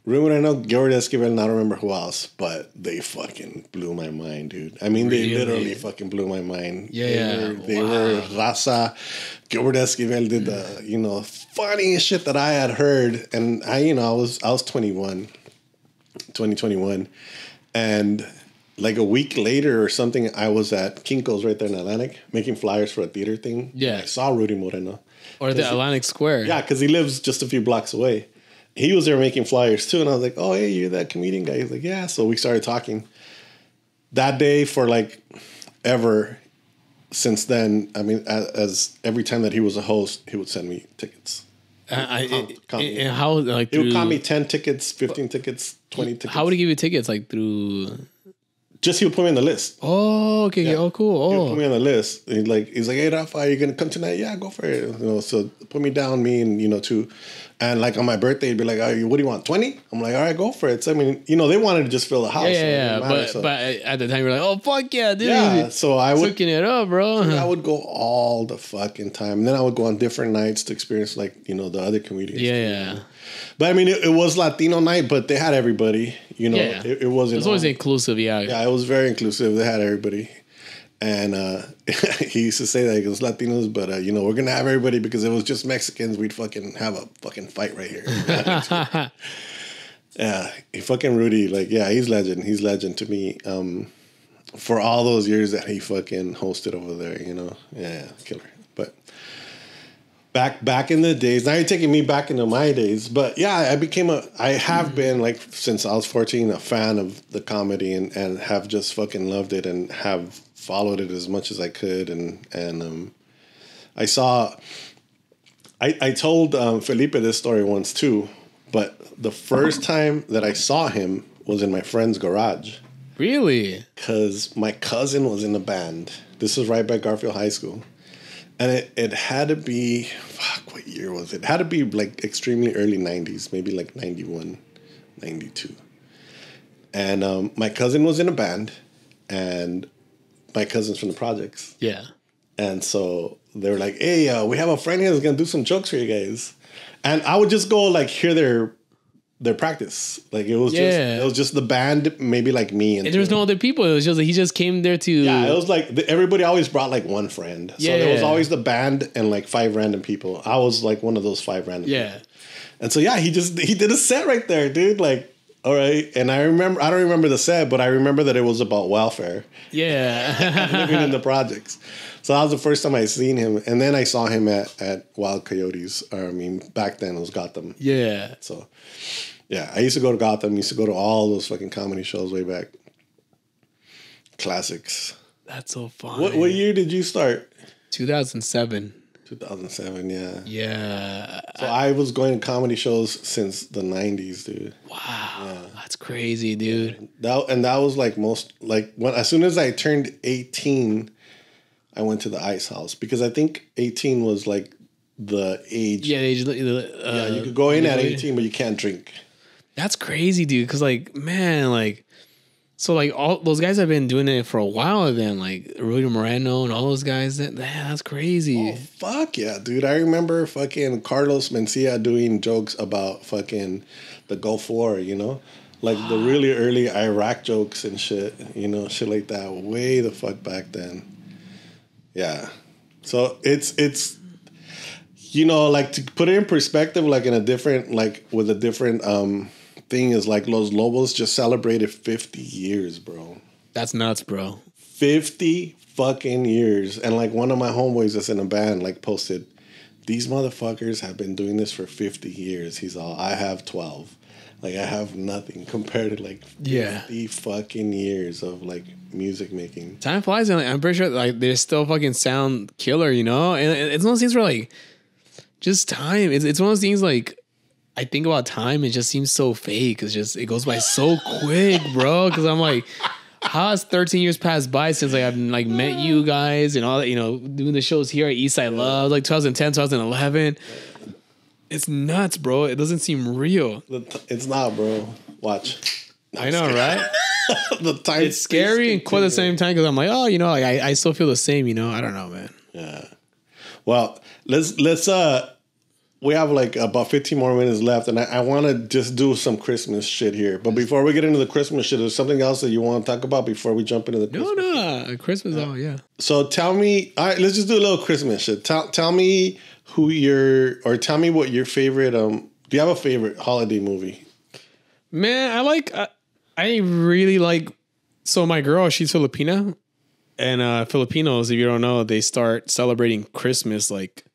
Rudy Moreno, Gilbert Esquivel, and I don't remember who else, but they fucking blew my mind, dude. I mean, they literally fucking blew my mind. Yeah. They were raza. Gilbert Esquivel did the, you know, funniest shit that I had heard. And I was 2021. And like a week later or something, I was at Kinko's right there in Atlantic making flyers for a theater thing. Yeah. I saw Rudy Moreno. Or the Atlantic Square. Yeah, because he lives just a few blocks away. He was there making flyers too. And I was like, oh, hey, you're that comedian guy. He's like, yeah. So we started talking. That day for like ever since then, I mean, as every time that he was a host, he would send me tickets. And how, like, he would call me 10 tickets, 15 tickets, 20 tickets. How would he give you tickets? Like, through... Just he would put me on the list. Oh, okay. Yeah. Oh, cool. He would put me on the list. He's like, hey, Rafa, are you gonna come tonight? Yeah, go for it. You know, so put me down, me and two. And like on my birthday, he'd be like, oh, what do you want? 20? I'm like, all right, go for it. So I mean, they wanted to just fill the house. Yeah. But at the time you're like, oh fuck yeah, dude. Yeah. So I would hooking it up, bro. I would go all the fucking time. And then I would go on different nights to experience like, the other comedians. Yeah. But I mean, it was Latino night, but they had everybody. Yeah. It wasn't. It's always inclusive, yeah. Yeah, it was very inclusive. They had everybody. And he used to say that it was Latinos, but we're gonna have everybody because if it was just Mexicans, we'd fucking have a fucking fight right here. Yeah, fucking Rudy, like, yeah, he's legend. He's legend to me. For all those years that he fucking hosted over there, yeah, killer. But back in the days, now you're taking me back into my days. But yeah, I have been, like, since I was 14, a fan of the comedy and have just fucking loved it and have followed it as much as I could. And I told Felipe this story once too, but the first time that I saw him was in my friend's garage. Really? Because my cousin was in a band. This was right by Garfield High School. And it had to be, what year was it? It had to be like extremely early 90s, maybe like 91, 92. And my cousin was in a band, and my cousin's from the projects. Yeah. And so they were like, hey, we have a friend here that's going to do some jokes for you guys. And I would just go like hear their practice. Like it was just the band, maybe like me. And there was no other people. It was just like he just came there to. Yeah, it was like everybody always brought like one friend. So there was always the band and like 5 random people. I was like one of those 5 random people. And so he did a set right there, dude. Like, all right. And I don't remember the set, but I remember that it was about welfare. Yeah. Living in the projects. So that was the first time I seen him. And then I saw him at Wild Coyotes. Back then it was Gotham. Yeah. So, yeah, I used to go to Gotham. Used to go to all those fucking comedy shows way back. Classics. That's so fun. What year did you start? 2007. 2007, yeah. Yeah. So I was going to comedy shows since the 90s, dude. Wow. Yeah. That's crazy, dude. That was like as soon as I turned 18, I went to the Ice House because I think 18 was like the age. Yeah, you could go in at 18, but you can't drink. That's crazy, dude. Because, like, man, like, So like all those guys have been doing it for a while. Then like Rudy Moreno and all those guys. That's crazy. Oh, fuck yeah, dude! I remember fucking Carlos Mencia doing jokes about fucking the Gulf War. You know, like the really early Iraq jokes and shit. You know, shit like that. Way the fuck back then. Yeah. So it's you know, like to put it in perspective, like in a different with a different thing is like Los Lobos just celebrated 50 years, bro. That's nuts, bro. 50 fucking years. And like one of my homeboys that's in a band like posted, these motherfuckers have been doing this for 50 years. He's all, I have 12. Like I have nothing compared to like 50 fucking years of like music making. Time flies, and like, I'm pretty sure like they still fucking sound killer, you know? And it's one of those things where like just time. It's one of those things like I think about time, it just seems so fake. It goes by so quick, bro. Because I'm like, how has 13 years passed by since like I've like met you guys and all that, you know, doing the shows here at Eastside Love, like 2010, 2011. It's nuts, bro. It doesn't seem real. It's not, bro. Watch. I know, right? The time. It's scary and cool at the same time because I'm like, oh, you know, like I still feel the same, you know. I don't know, man. Yeah. Well, let's we have like about 15 more minutes left, and I want to just do some Christmas shit here. But before we get into the Christmas shit, there's something else that you want to talk about before we jump into the Christmas shit? Christmas, oh, yeah. So tell me, all right, let's just do a little Christmas shit. Tell me tell me what your favorite, do you have a favorite holiday movie? Man, I really like, so my girl, she's Filipina, and Filipinos, if you don't know, they start celebrating Christmas like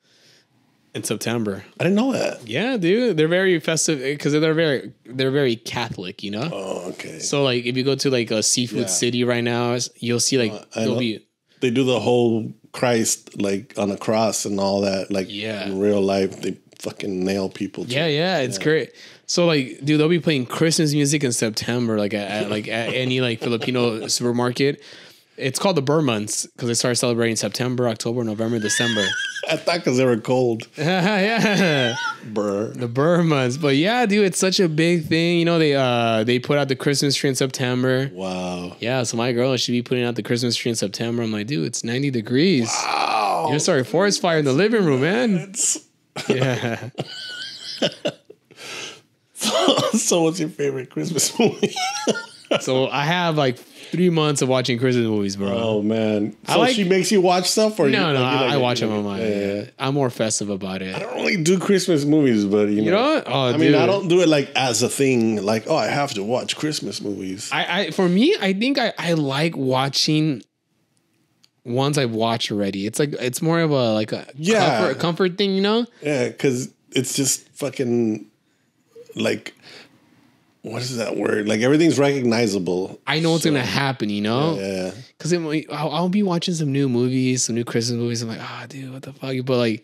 in September. I didn't know that. Yeah, dude. They're very festive because they're very Catholic, you know? Oh, okay. So like if you go to like a seafood city right now, you'll see like they do the whole Christ like on a cross and all that. Like in real life, they fucking nail people. Yeah, it's great. So like, dude, they'll be playing Christmas music in September, like at any like Filipino supermarket. It's called the Burr months because they start celebrating September, October, November, December. I thought because they were cold. Yeah. Burr. The Burr months. But yeah, dude, it's such a big thing. You know, they put out the Christmas tree in September. Wow. Yeah, so my girl should be putting out the Christmas tree in September. I'm like, dude, it's 90 degrees. Wow. You're gonna start a forest fire in the living room, man. Yeah. So what's your favorite Christmas movie? So I have like 3 months of watching Christmas movies, bro. Oh man! So she makes you watch stuff, or no? I watch them on my. Yeah. I'm more festive about it. I don't really do Christmas movies, but you know what? Oh, I mean, I don't do it like as a thing. Like, oh, I have to watch Christmas movies. For me, I think I like watching ones I've watched already. It's like it's more of a comfort thing, you know? Yeah, because it's just fucking like. What is that word? Like everything's recognizable. I know what's gonna happen, you know? Yeah. Because I'll be watching some new movies, some new Christmas movies. I'm like, dude, what the fuck? But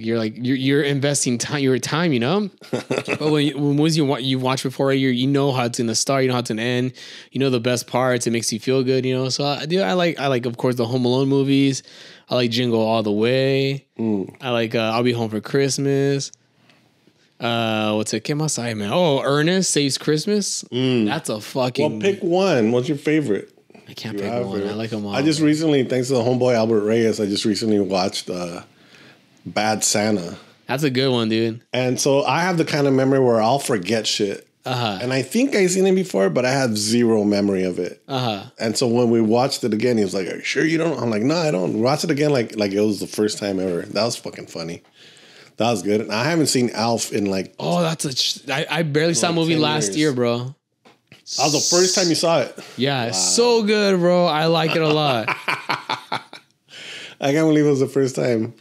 you're investing your time, you know. But when movies you watch before, you know how it's gonna start, you know how it's gonna end, you know the best parts. It makes you feel good, you know. So I like of course the Home Alone movies. I like Jingle All the Way. I like I'll Be Home for Christmas. What's it? ¿Qué más hay, man? Oh, Ernest Saves Christmas. That's a fucking. Well, pick one. What's your favorite? I can't pick one. I like them all. I just recently, thanks to the homeboy Albert Reyes, I just recently watched Bad Santa. That's a good one, dude. And so I have the kind of memory where I'll forget shit. And I think I've seen it before, but I have zero memory of it. And so when we watched it again, he was like, "Are you sure you don't?" I'm like, "No, I don't." Watch it again like it was the first time ever. That was fucking funny. That was good. And I haven't seen Alf in like... Oh, I barely saw a movie last year, bro. That was the first time you saw it? Yeah, wow. So good, bro. I like it a lot. I can't believe it was the first time.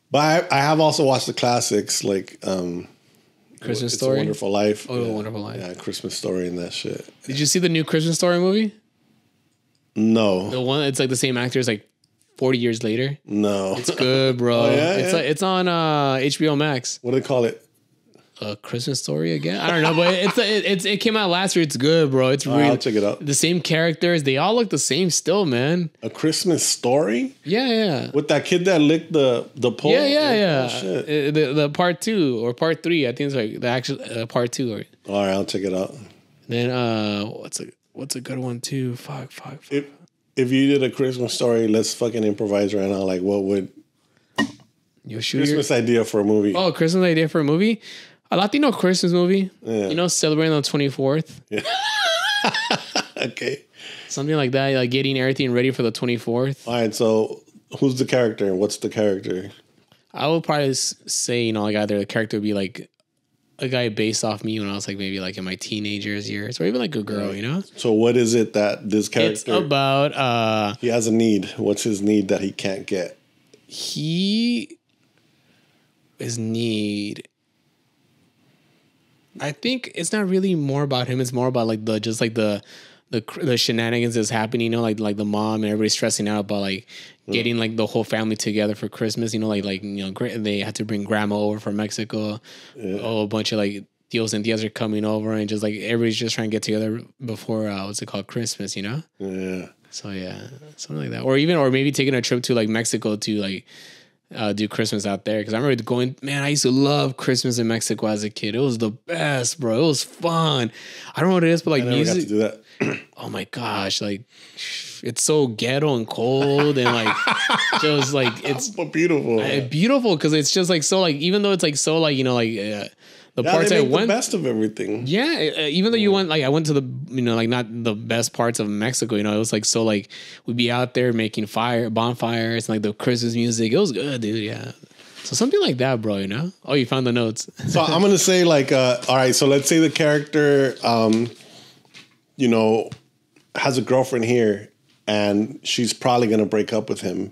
But I have also watched the classics like... Christmas It's Story? a Wonderful Life. Oh, A Wonderful Life. Yeah, Christmas Story and that shit. Did you see the new Christmas Story movie? No. The one, it's like the same actors like 40 years later. No. It's good, bro. Oh, yeah, it's on HBO Max. What do they call it? A Christmas Story again? I don't know, but it came out last year. It's good, bro. It's really... I'll check it out. The same characters. They all look the same still, man. A Christmas Story? Yeah. With that kid that licked the pole? Yeah. Oh, shit. The part 2 or part 3. I think it's like the actual part 2. All right, I'll check it out. Then what's it? What's a good one too? Fuck. If you did a Christmas story, let's fucking improvise right now. Like, what would Christmas idea for a movie? Oh, Christmas idea for a movie? A Latino Christmas movie. Yeah. You know, celebrating on the 24th. Yeah. Okay. Something like that, like getting everything ready for the 24th. All right, so who's the character? What's the character? I would probably say, you know, like either the character would be like a guy based off me when I was like maybe like in my teenagers years, or even like a girl, you know? So what is it that this character... It's about... he has a need. What's his need that he can't get? His need... I think it's not really more about him. It's more about like the shenanigans that's happening, you know, like the mom and everybody stressing out about like getting like the whole family together for Christmas, you know, like you know, they had to bring grandma over from Mexico. Yeah. Oh, a bunch of like tios and tias are coming over, and just like everybody's just trying to get together before what's it called, Christmas, you know? Yeah. So yeah, something like that, or maybe taking a trip to like Mexico to like do Christmas out there, because I remember going, man, I used to love Christmas in Mexico as a kid. It was the best, bro. It was fun. I don't know what it is, but like music. Got to do that. Oh my gosh, like it's so ghetto and cold and like just like it's beautiful. Beautiful because it's just like so like even though it's like so like, you know, like the parts I went, the best of everything. Yeah, even though you went, like I went to the, you know, like not the best parts of Mexico, you know, it was like so like we'd be out there making bonfires and like the Christmas music. It was good, dude. Yeah. So something like that, bro, you know? Oh, you found the notes. So I'm going to say like, all right, so let's say the character, you know, has a girlfriend here and she's probably going to break up with him.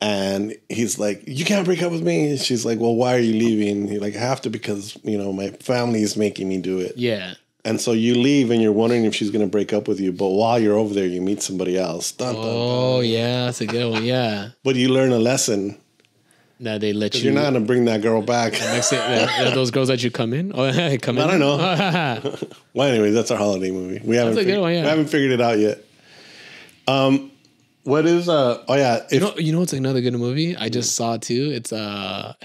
And he's like, you can't break up with me. And she's like, well, why are you leaving? He's like, I have to because, you know, my family is making me do it. Yeah. And so you leave and you're wondering if she's going to break up with you. But while you're over there, you meet somebody else. Dun, dun, dun. Yeah, that's a good one. Yeah. But you learn a lesson. That they let you. You're not going to bring that girl back. Those girls that you come in? Oh, come in? I don't know. Well, anyways, that's our holiday movie. We haven't figured it out yet. What is you know what's another good movie I just saw too? It's a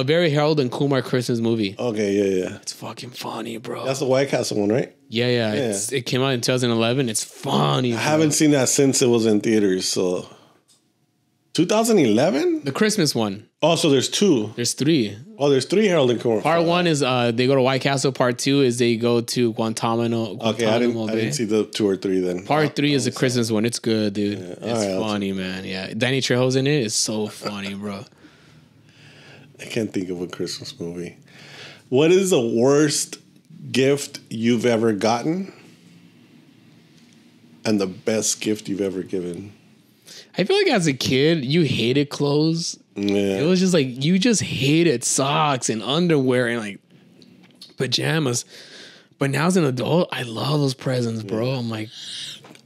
very Harold and Kumar Christmas movie. Okay, yeah. It's fucking funny, bro. That's the White Castle one, right? Yeah. It came out in 2011. It's funny. I haven't seen that since it was in theaters. So 2011? The Christmas one. Oh, so there's two. There's three. Oh, there's three Harold and Kumar. Part one is they go to White Castle. Part two is they go to Guantanamo. Okay, I didn't see the 2 or 3 then. Part 3 is the Christmas one. It's good, dude. Yeah. It's funny, man. Yeah, Danny Trejo's in it. It's so funny, bro. I can't think of a Christmas movie. What is the worst gift you've ever gotten? And the best gift you've ever given? I feel like as a kid, you hated clothes. Yeah. It was just like, you just hated socks and underwear and like pajamas. But now as an adult, I love those presents, bro. I'm like,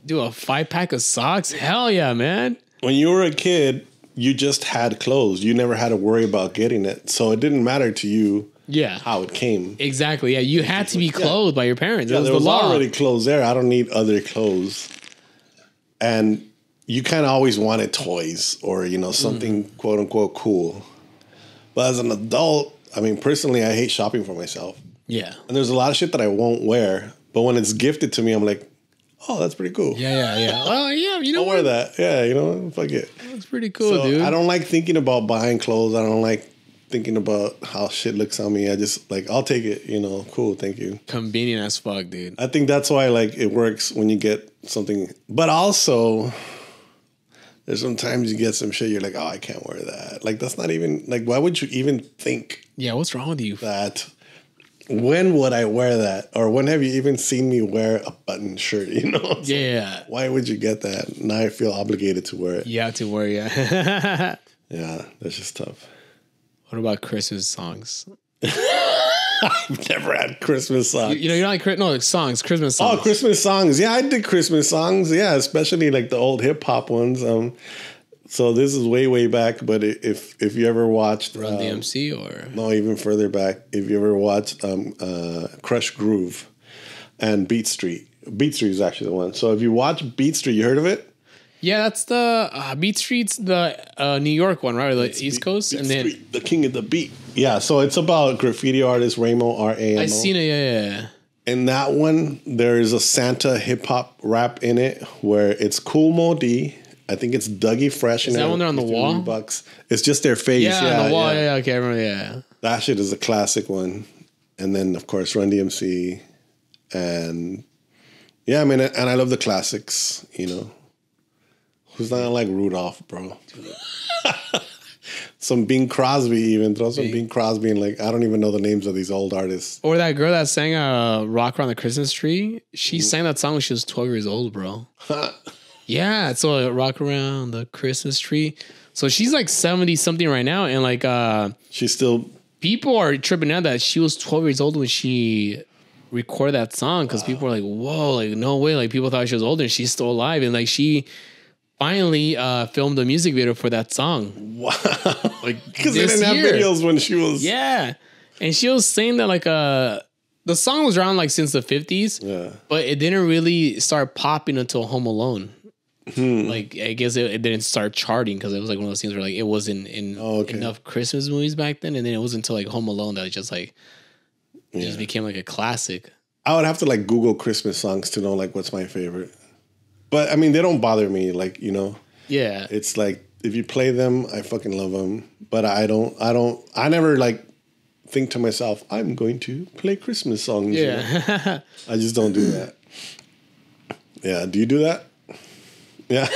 dude, a 5-pack of socks? Hell yeah, man. When you were a kid, you just had clothes. You never had to worry about getting it. So it didn't matter to you how it came. Exactly. Yeah, you had to be clothed by your parents. Yeah, there was already clothes there. I don't need other clothes. And you kind of always wanted toys or, you know, something quote unquote cool. But as an adult, I mean, personally, I hate shopping for myself. Yeah. And there's a lot of shit that I won't wear. But when it's gifted to me, I'm like, oh, that's pretty cool. Yeah. Well, yeah, you know I'll wear that. Yeah, you know, fuck it. That's pretty cool, dude. I don't like thinking about buying clothes. I don't like thinking about how shit looks on me. I just like, I'll take it, you know, cool, thank you. Convenient as fuck, dude. I think that's why like it works when you get something. But also, there's sometimes you get some shit you're like, oh, I can't wear that. Like that's not even like, why would you even think? Yeah, what's wrong with you? That when would I wear that? Or when have you even seen me wear a button shirt? You know? Yeah. Why would you get that? Now I feel obligated to wear it. You have to wear it. Yeah, that's just tough. What about Christmas songs? I've never had Christmas songs. You know, you're like songs, Christmas songs. Oh, Christmas songs. Yeah, I did Christmas songs. Yeah, especially like the old hip hop ones. So this is way back. But if you ever watched Run DMC or no, even further back, if you ever watched Crush Groove and Beat Street. Beat Street is actually the one. So if you watch Beat Street, you heard of it? Yeah, that's the Beat Street's the New York one, right? Or the East Coast, Beat and then Street, the king of the beat. Yeah, so it's about graffiti artist Ramo, R-A-M-O. I seen it. Yeah. In that one, there is a Santa hip hop rap in it where it's Cool Mo D. I think it's Dougie Fresh. Is that when they're on the wall? Reeboks. It's just their face. Yeah, on the wall. Yeah, okay, I remember. Yeah, that shit is a classic one. And then of course Run DMC, and yeah, I mean, and I love the classics. You know, who's not gonna like Rudolph, bro? Some Bing Crosby, even throw some Bing Crosby, and like I don't even know the names of these old artists. Or that girl that sang "Rock Around the Christmas Tree." She sang that song when she was 12 years old, bro. Yeah, so "Rock Around the Christmas Tree." So she's like 70 something right now, and like she's still. People are tripping out that she was 12 years old when she recorded that song, because people were like, "Whoa, like no way!" Like people thought she was older, and she's still alive, and like she finally filmed a music video for that song. Wow. Like, because they didn't have videos when she was. Yeah. And she was saying that like the song was around like since the 50s. Yeah. But it didn't really start popping until Home Alone. Like I guess it didn't start charting because it was like one of those things where like it wasn't in enough Christmas movies back then, and then it wasn't until like Home Alone that it just like it just became like a classic. I would have to like Google Christmas songs to know like what's my favorite. But I mean, they don't bother me, like, you know. Yeah. It's like if you play them, I fucking love them. But I never like think to myself, I'm going to play Christmas songs. Yeah. You know? I just don't do that. Yeah. Do you do that? Yeah.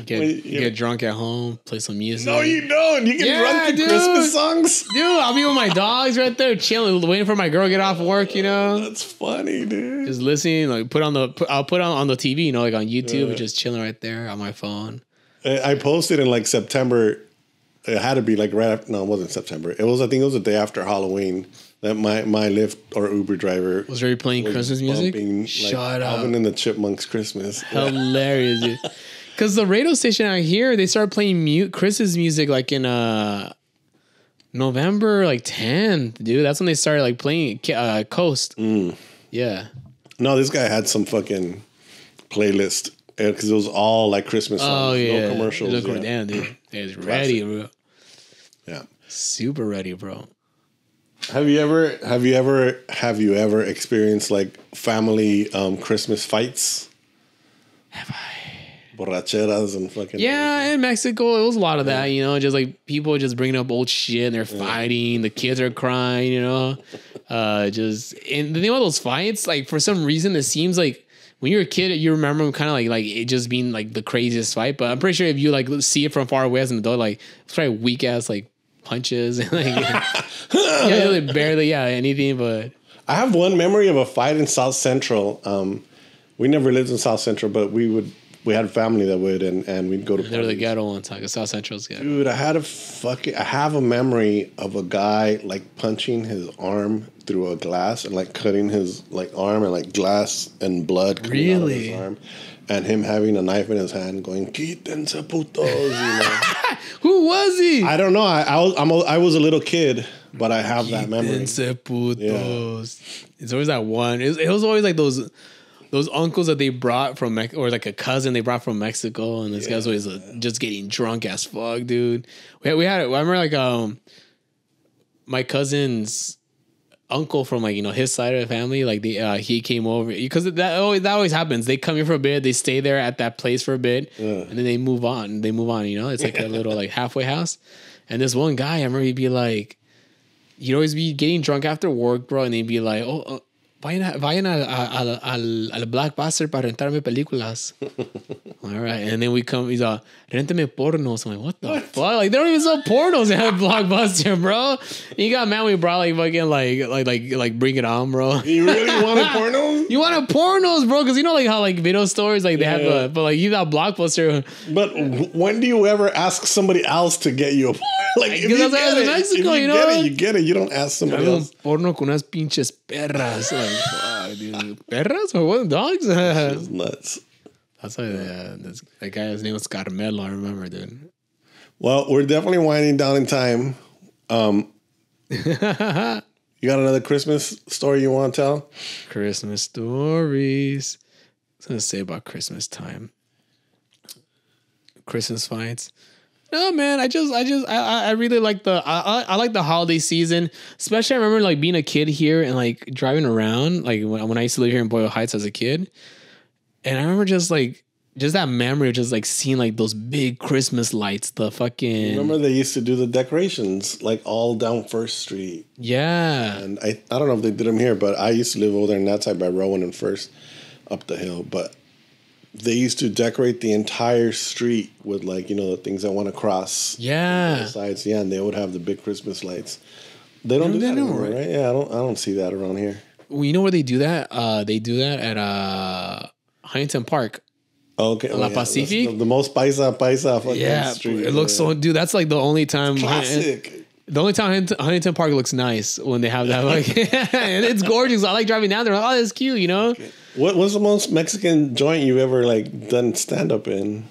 Get drunk at home, play some music. No, you don't. You get drunk to Christmas songs? Dude, I'll be with my dogs right there, chilling, waiting for my girl to get off work, you know? That's funny, dude. Just listening, like I'll put on the TV, you know, like on YouTube, and just chilling right there on my phone. I posted in like September. It had to be like right after, no, it wasn't September. I think it was the day after Halloween that my Lyft or Uber driver was already playing Christmas music. Shut up. Alvin and the Chipmunks Christmas. Hilarious, dude. Because the radio station out here, they started playing Christmas music like in November like 10th, dude. That's when they started like playing Coast. Yeah. No, this guy had some fucking playlist because it was all like Christmas songs. Oh yeah, no commercials. Damn, dude, it's ready, bro. Yeah, super ready, bro. Have you ever experienced like family Christmas fights? Have I? Borracheras and fucking. Yeah, in Mexico, it was a lot of that, you know, just like people just bringing up old shit and they're fighting, the kids are crying, you know. And the thing about those fights, like for some reason, it seems like when you're a kid, you remember them kind of like it just being like the craziest fight. But I'm pretty sure if you like see it from far away as an adult, like it's probably weak ass like punches and like barely anything. But I have one memory of a fight in South Central. We never lived in South Central, but we had family that would, and we'd go to. They're the ghetto ones, like South Central's ghetto. Dude, I have a memory of a guy like punching his arm through a glass and like cutting his like arm, and like glass and blood coming out of his arm, and him having a knife in his hand, going "Quítense putos," you know. Who was he? I don't know. I was a little kid, but I have that memory. Quítense putos. Yeah. It's always that one. It was always like those uncles that they brought from or like a cousin they brought from Mexico, and this guy's always just getting drunk as fuck, dude. We had I remember like my cousin's uncle from like, you know, his side of the family, like he came over because that always happens. They come here for a bit, they stay there at that place for a bit, and then they move on. You know, it's like a little like halfway house. And this one guy, I remember he'd always be getting drunk after work, bro, and they'd be like, vayan al Blockbuster para rentarme películas. All right. And then he's rentame pornos. I'm like, what the fuck? Like, they don't even sell pornos at Blockbuster, bro. And he got mad when we brought like fucking like Bring It On, bro. You really wanted pornos? You wanted pornos, bro? Because you know like how like video stores like they have but like you got Blockbuster. But when do you ever ask somebody else to get you a porno? Like, if you get it, Mexico, you get it. You don't ask somebody else. Porno con unas pinches perras. Like, fuck, dude. Perras or what? Dogs? It's nuts. That's why that guy's name was Carmelo, I remember, dude. Well, we're definitely winding down in time. You got another Christmas story you want to tell? Christmas stories. I was going to say about Christmas time. Christmas fights. No, man. I really like I like the holiday season. Especially, I remember like being a kid here and like driving around, like when I used to live here in Boyle Heights as a kid. And I remember just that memory of just like seeing like those big Christmas lights, the fucking. Remember they used to do the decorations like all down First Street. Yeah. And I don't know if they did them here, but I used to live over there on that side by Rowan and First up the hill. But they used to decorate the entire street with like, the things that went across. Yeah. The sides. Yeah, and they would have the big Christmas lights. They don't do that anymore, right? Yeah, I don't see that around here. Well, you know where they do that? They do that at Huntington Park. Okay. La Pacific. The most paisa fucking street. It looks so, dude, that's like the only time. Classic. The only time Huntington Park looks nice when they have that. Like, and it's gorgeous. I like driving down there. Like, oh, that's cute, Okay. What was the most Mexican joint you ever like done stand up in?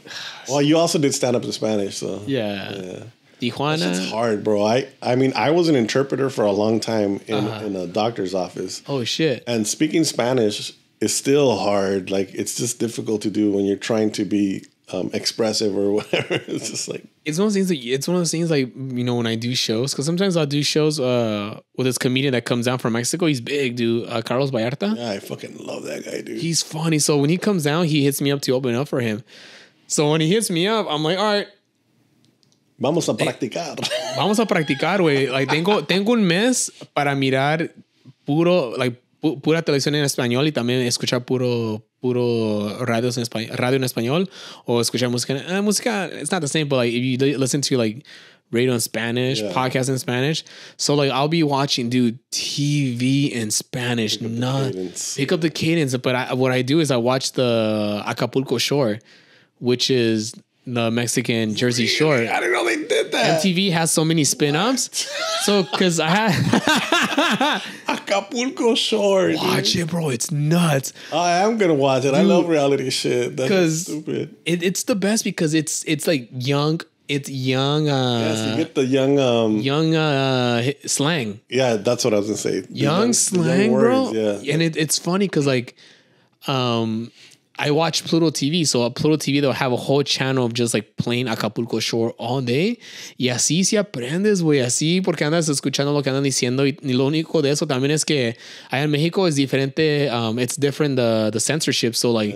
Well, you also did stand up in Spanish, so yeah. Tijuana. It's hard, bro. I mean, I was an interpreter for a long time in a doctor's office. Oh shit! And speaking Spanish is still hard. Like it's just difficult to do when you're trying to be expressive or whatever. It's just like it's one of those things. Like when I do shows, because sometimes I'll do shows with this comedian that comes down from Mexico. He's big, dude. Carlos Vallarta. Yeah, I fucking love that guy, dude. He's funny. So when he comes down, he hits me up to open up for him. So when he hits me up, I'm like, all right. Vamos a practicar. Vamos a practicar, güey. Like tengo un mes para mirar pura televisión en español y también escuchar puro radio en español o escuchar música. Música, it's not the same, but like if you listen to like radio in Spanish, podcast in Spanish. So like I'll be watching, dude, TV in Spanish, pick up the cadence. But what I do is I watch the Acapulco Shore, which is the Mexican Jersey Shore. I didn't know they did that. MTV has so many spin-offs. So, because I had Acapulco Shore. Watch it, bro. It's nuts. I am gonna watch it. Dude, I love reality shit. That's stupid. It's the best because it's like young. It's young. Yes, you get the young slang. Yeah, that's what I was gonna say. Young slang, bro. Yeah, and it's funny because like, I watch Pluto TV, so at Pluto TV they'll have a whole channel of just like playing Acapulco Shore all day. Y así si aprendes, güey, así porque andas escuchando lo que andan diciendo y lo único de eso también es que allá en México es diferente. It's different the censorship, so like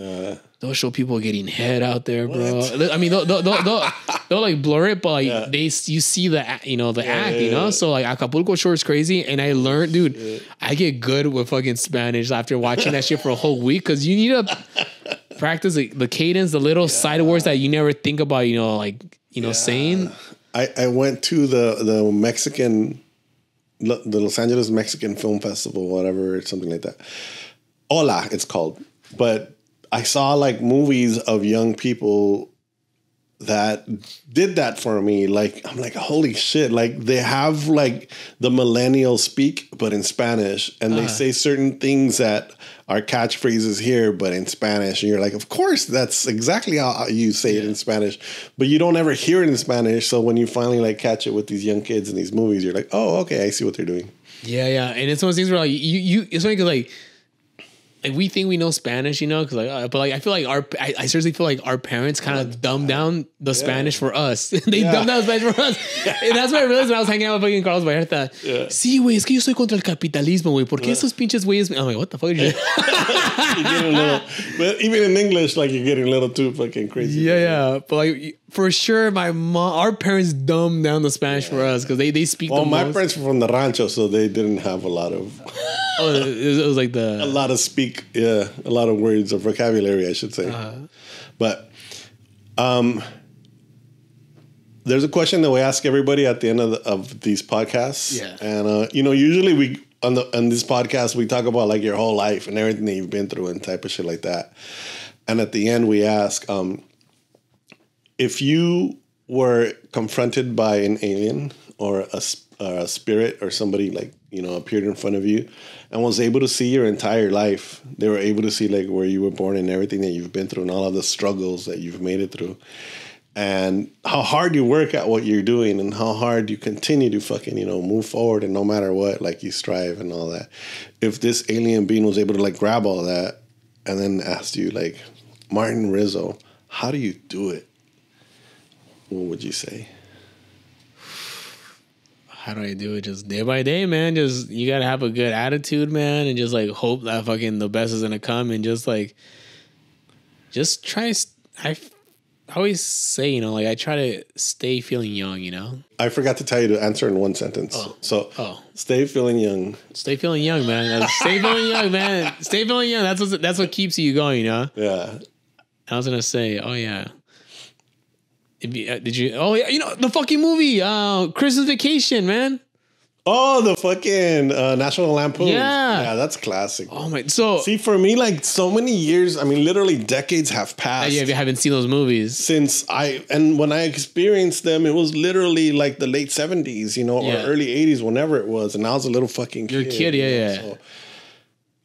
they'll show people getting head out there, bro. What? I mean, they'll like blur it, but like you see the act, So like Acapulco Shore is crazy, and I learned, dude, I get good with fucking Spanish after watching that shit for a whole week because you need to practice the cadence, the little side words that you never think about, saying. I went to the Mexican, the Los Angeles Mexican Film Festival, whatever, something like that. Hola, it's called, but I saw like movies of young people that did that for me. Like, I'm like, holy shit. Like they have like the millennials speak, but in Spanish. And they say certain things that are catchphrases here, but in Spanish. And you're like, of course, that's exactly how you say it in Spanish. But you don't ever hear it in Spanish. So when you finally like catch it with these young kids in these movies, you're like, oh, okay, I see what they're doing. Yeah. And it's one of those things where like it's funny because like we think we know Spanish, because but like I feel like I seriously feel like our parents kind of dumbed down the Spanish for us. They dumbed down Spanish for us. And that's what I realized when I was hanging out with fucking Carlos Vallarta. Sí, güey, es que yo soy contra el capitalismo, güey. ¿Por qué esos pinches güeyes? I'm like, what the fuck? You're getting a little, but even in English, like you're getting a little too fucking crazy. Yeah. But like for sure, our parents dumbed down the Spanish for us because they speak. Well, my parents were from the rancho, so they didn't have a lot of. It was like a lot of a lot of words or vocabulary, I should say. But there's a question that we ask everybody at the end of these podcasts. Yeah. And usually we on this podcast we talk about like your whole life and everything that you've been through and type of shit like that. And at the end we ask, if you were confronted by an alien or a spirit or somebody like appeared in front of you and was able to see your entire life, they were able to see like where you were born and everything that you've been through and all of the struggles that you've made it through and how hard you work at what you're doing and how hard you continue to fucking move forward and no matter what, like you strive and all that. If this alien being was able to like grab all that and then asked you like, Martin Rizo, how do you do it? What would you say? how do I do it? Just day by day, man. Just you gotta have a good attitude, man, and just like hope that fucking the best is gonna come, and just like just try. I always say, you know, like I try to stay feeling young, you know. I forgot to tell you to answer in one sentence. Stay feeling young. Stay feeling young, man. Stay feeling young, man. Stay feeling young. That's what keeps you going, you know. Yeah. I was gonna say, oh yeah. Did you? Oh yeah, you know the fucking movie, Christmas Vacation, man. Oh, the fucking National Lampoon. Yeah, that's classic. Oh my! So see, for me, like so many years. I mean, literally decades have passed. Yeah, you haven't seen those movies since when I experienced them, it was literally like the late 70s, you know, or early 80s, whenever it was, and I was a little fucking kid. You're a kid, yeah. So,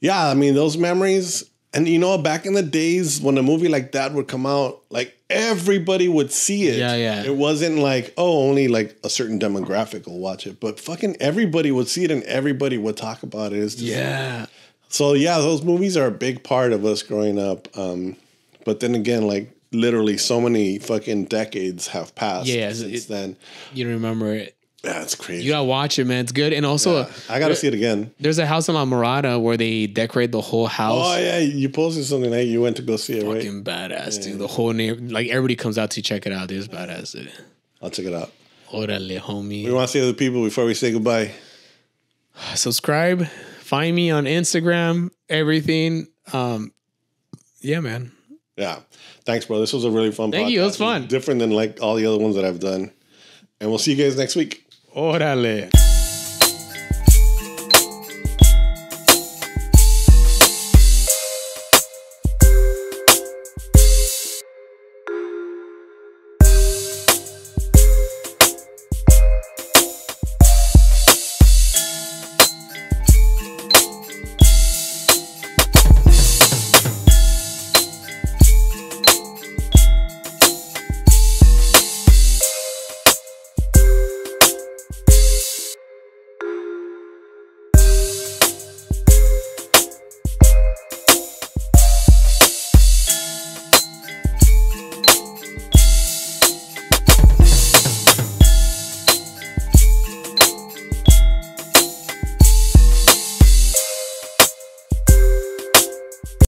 yeah, I mean those memories. And you know, back in the days when a movie like that would come out, like everybody would see it. Yeah. It wasn't like, oh, only like a certain demographic will watch it, but fucking everybody would see it and everybody would talk about it. It's just, so yeah, those movies are a big part of us growing up. But then again, like literally so many fucking decades have passed since then. You remember it. Yeah, it's crazy. You gotta watch it, man. It's good. And also, I gotta see it again. There's a house in La Mirada where they decorate the whole house. Oh yeah, you posted something like you went to go see it, right? Fucking badass, dude. The whole name, like everybody comes out to check it out. Dude, it's badass, dude. I'll check it out. Orale, homie. We want to see other people before we say goodbye. Subscribe. Find me on Instagram. Everything. Yeah, man. Yeah. Thanks, bro. This was a really fun podcast. Thank you. It was fun. Different than like all the other ones that I've done. And we'll see you guys next week. Órale.